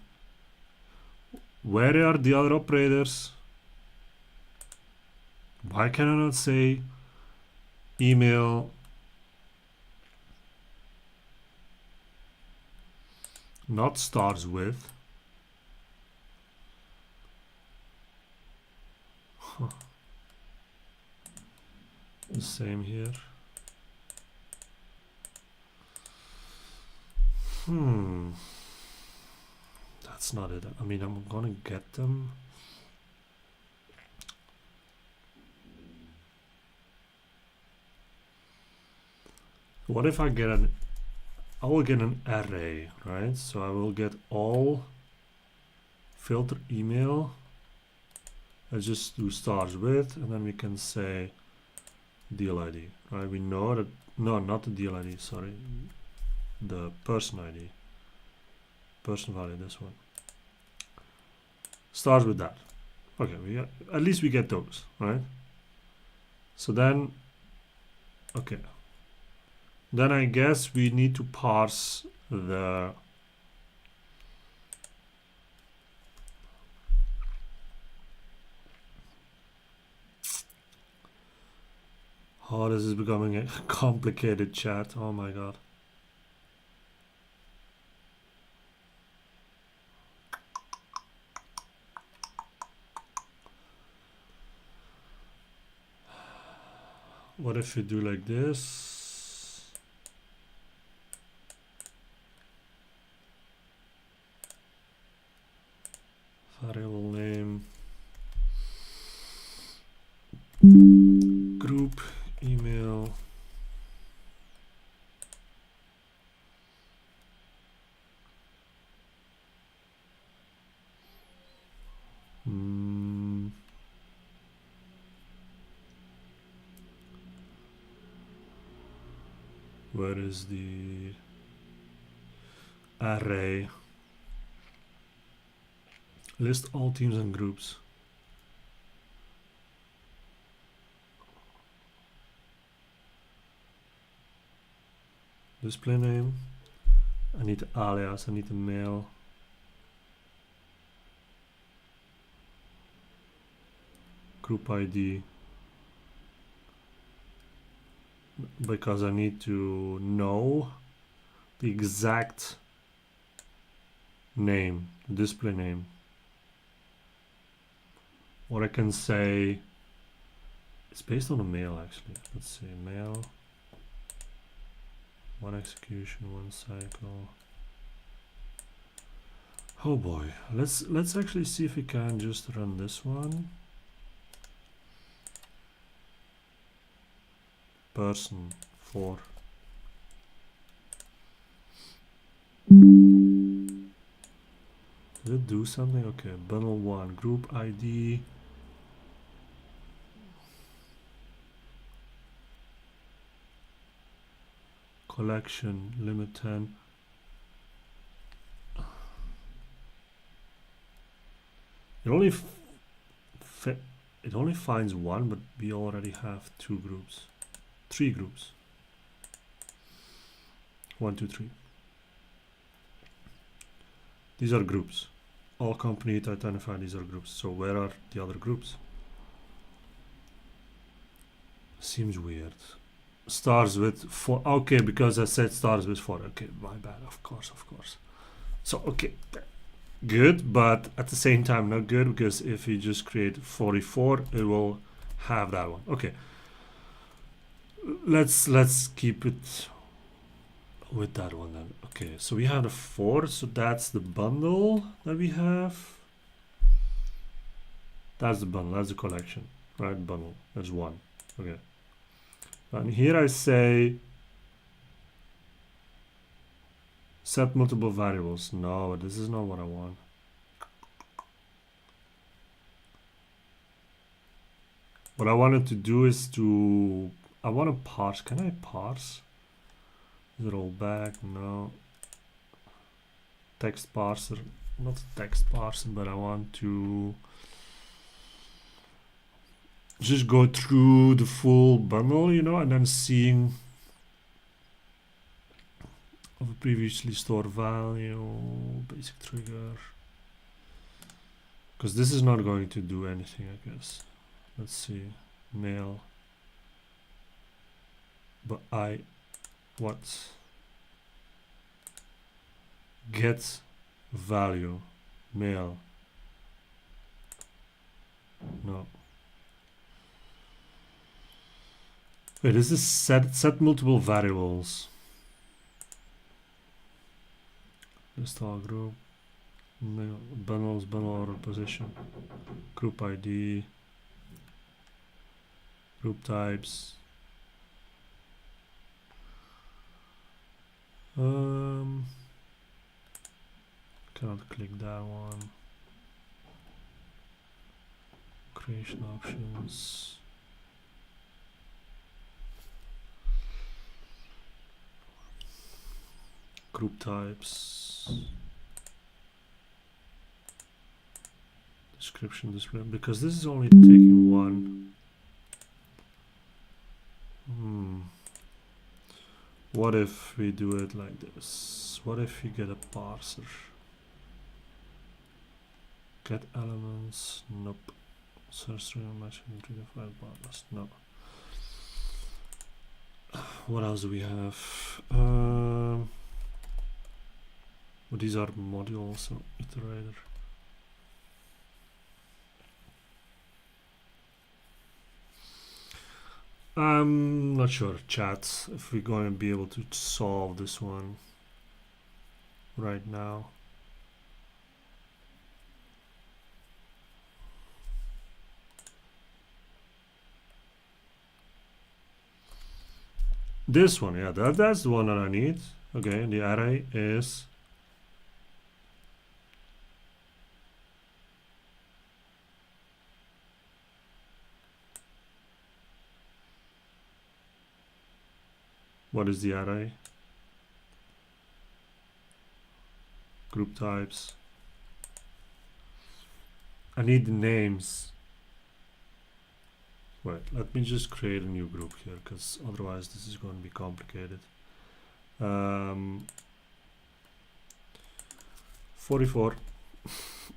Where are the other operators? Why can I not say email not starts with? Huh. The same here. That's not it. I mean, I'm gonna get them. What if I get an, I will get an array, right? So I will get all filter email. Let's just do starts with, and then we can say deal ID, right? We know that, no, not the deal ID, sorry. The person ID. Person value, this one. Starts with that. Okay, we got, at least we get those, right? So then, okay. Then I guess we need to parse the oh, this is becoming a complicated chat. Oh my god. What if we do like this? Variable name, group, email, Where is the array? List all teams and groups. Display name. I need the alias, I need the mail. Group ID. Because I need to know the exact name, display name. Or I can say, it's based on a mail actually. Let's see, mail. One execution, one cycle. Oh boy, let's actually see if we can just run this one. Person 4. Did it do something? Okay, bundle 1, group ID. Collection, limit 10. It only finds one, but we already have 2 groups. 3 groups. 1, 2, 3. These are groups. All company to identify these are groups. So where are the other groups? Seems weird. Stars with 4. Okay, because I said stars with 4. Okay, my bad. Of course. So okay, good, but at the same time not good, because if you just create 44, it will have that one. Okay. Let's keep it with that one then. Okay, so we have the 4, so that's the bundle that we have. That's the bundle, that's the collection, right? Bundle, that's 1. Okay. And here I say set multiple variables. No, this is not what I want. What I wanted to do is I want to parse. Can I parse? Is it all back? No. Text parser, not text parser, but I want to just go through the full bundle, you know, and then seeing of a previously stored value, basic trigger. Because this is not going to do anything, I guess. Let's see, mail. But what? Get value, mail. No. Wait, this is set multiple variables. List all group, mail, bundles, bundle order position, group ID, group types. Cannot click that one. Creation options. Group types. Description display, because this is only taking 1. What if we do it like this? What if you get a parser? Get elements, nope. Search string matching between the 5 bars, no. What else do we have? Well, these are modules, so iterator. I'm not sure, chat, if we're going to be able to solve this one right now. This one, yeah, that's the one that I need. Okay, the array is What is the array? Group types. I need the names. Wait, let me just create a new group here, because otherwise this is going to be complicated. 44.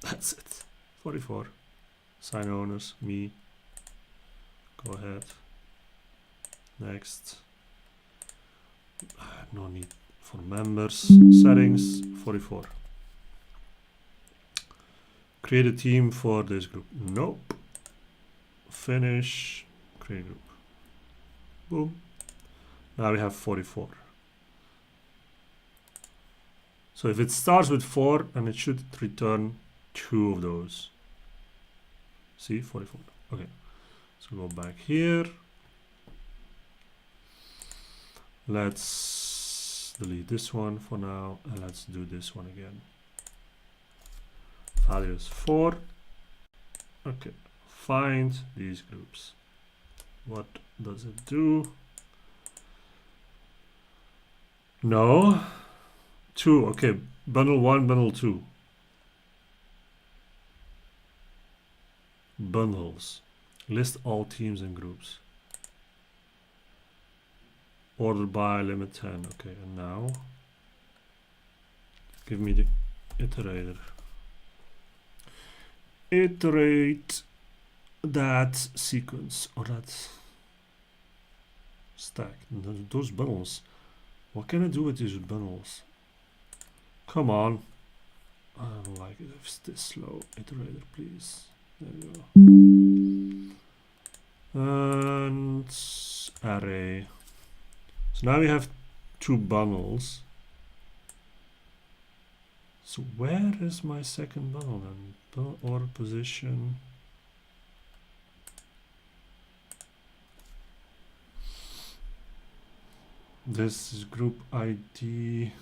That's it. 44. Sign owners, me. Go ahead. Next. No need for members. Settings, 44. Create a team for this group. Nope. Finish. Create group. Boom. Now we have 44. So if it starts with 4, then it should return 2 of those. See, 44. Okay. So go back here. Let's delete this one for now, and let's do this one again. Value is 4. Okay. Find these groups. What does it do? No. 2. Okay. Bundle 1, bundle 2. Bundles. List all teams and groups. Order by limit 10. Okay, and now give me the iterator. Iterate that sequence or that stack. Those bundles. What can I do with these bundles? Come on. I don't like it if it's this slow. Iterator, please. There we go. And array. So now we have 2 bundles. So where is my second bundle then? Bundle order position. This is group ID.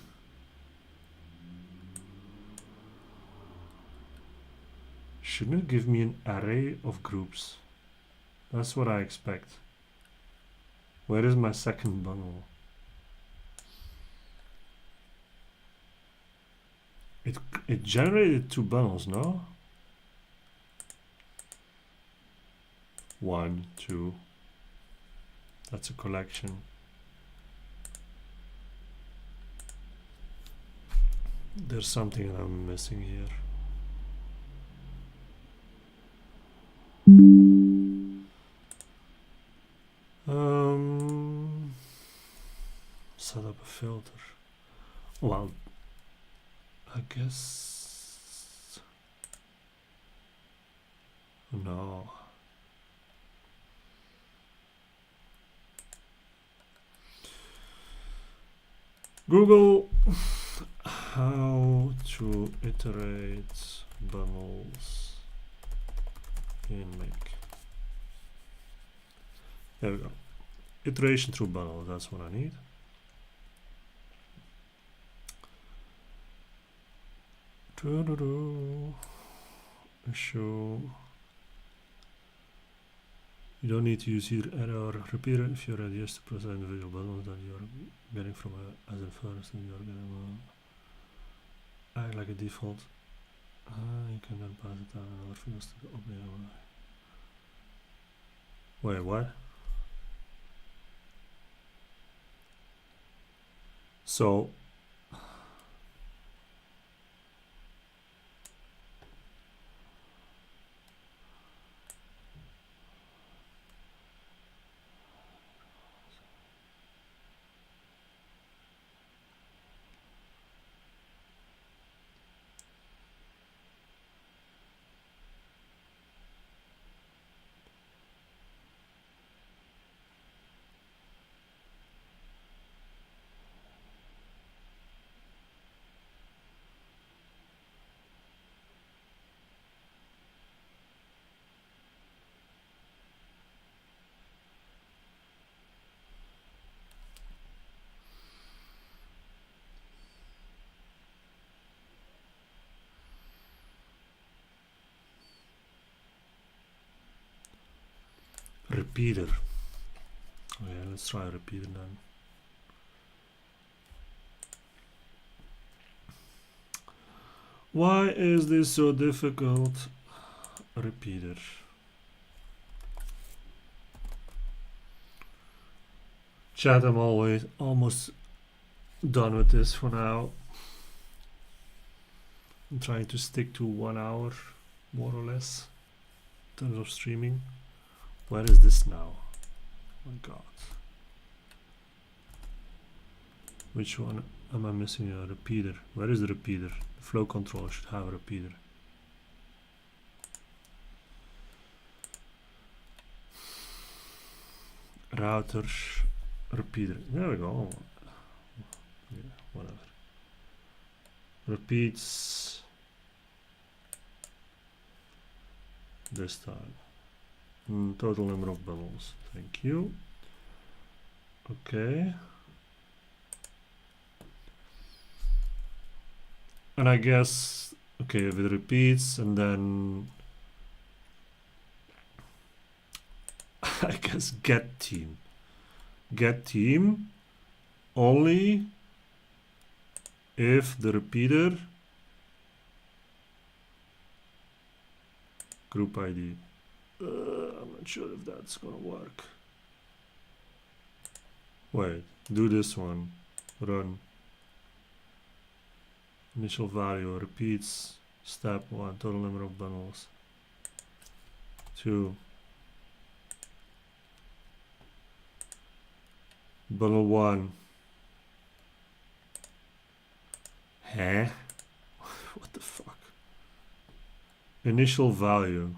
Shouldn't it give me an array of groups? That's what I expect. Where is my second bundle? It generated 2 bundles, no? 1, 2. That's a collection. There's something that I'm missing here. Set up a filter. Well, I guess no. Google, how to iterate bundles in Make. There we go. Iteration through bundle, that's what I need. Show. You don't need to use either arrow or repeater if you're ready to process individual bundles that you're getting from as a first, and you're getting act like a default. You can then pass it down and other fields to the open. Wait, what? So repeater. Okay, let's try a repeater then. Why is this so difficult? Repeater. Chat, I'm almost done with this for now. I'm trying to stick to 1 hour, more or less, in terms of streaming. Where is this now? Oh my god. Which one am I missing? A repeater. Where is the repeater? The flow controller should have a repeater. Router, repeater. There we go. Yeah, whatever. Repeats this time. Total number of bubbles. Thank you. Okay. And I guess, okay, if it repeats and then I guess get team. Get team only if the repeater group ID. I'm not sure if that's gonna work. Wait, do this one. Run. Initial value repeats. Step 1, total number of bundles. 2. Bundle 1. Huh? What the fuck? Initial value.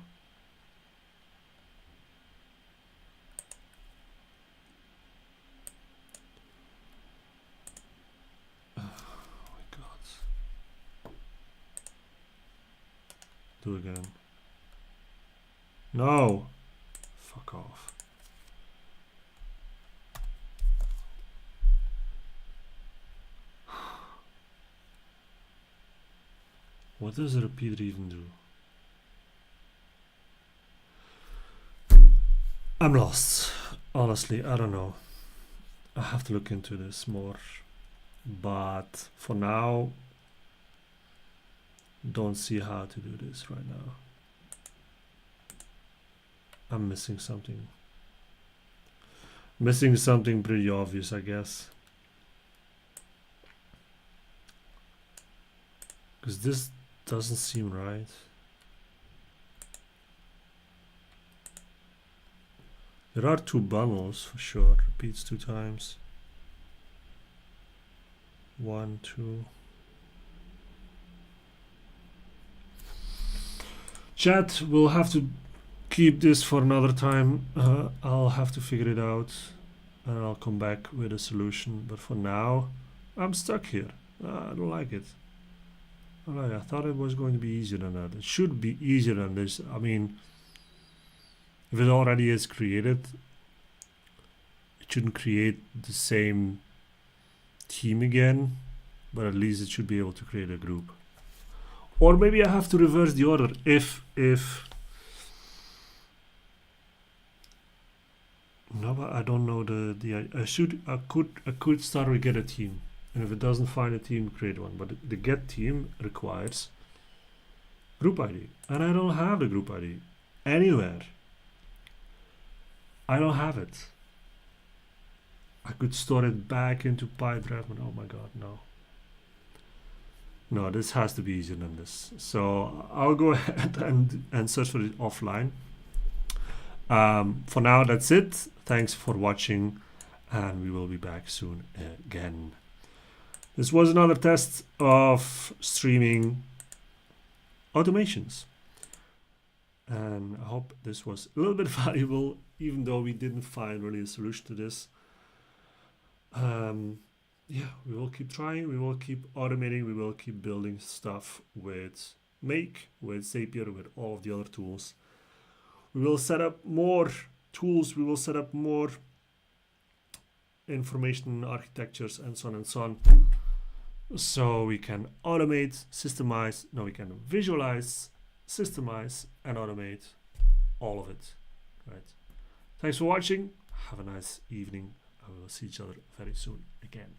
Oh my god. Do again. No! Fuck off. What does a repeater even do? I'm lost. Honestly, I don't know. I have to look into this more. But for now, don't see how to do this right now. I'm missing something. Missing something pretty obvious, I guess. Because this doesn't seem right. There are 2 bundles for sure. Repeats 2 times. 1, 2. Chat, we'll have to keep this for another time. I'll have to figure it out and I'll come back with a solution. But for now, I'm stuck here. I don't like it. I thought it was going to be easier than that. It should be easier than this. I mean, if it already is created, it shouldn't create the same team again, but at least it should be able to create a group. Or maybe I have to reverse the order. If no, but I don't know I could start with get a team, and if it doesn't find a team, create one. But the get team requires group ID, and I don't have the group ID anywhere. I don't have it. I could store it back into PipeDrive, but oh my god, no. No, this has to be easier than this. So I'll go ahead and search for it offline. For now, that's it. Thanks for watching, and we will be back soon again. This was another test of streaming automations. And I hope this was a little bit valuable, even though we didn't find really a solution to this. Yeah, we will keep trying, we will keep automating, we will keep building stuff with Make, with Zapier, with all of the other tools. We will set up more tools, we will set up more information architectures and so on and so on. So we can automate, systemize, we can visualize, systemize, and automate all of it. Right. Thanks for watching. Have a nice evening. I will see each other very soon again.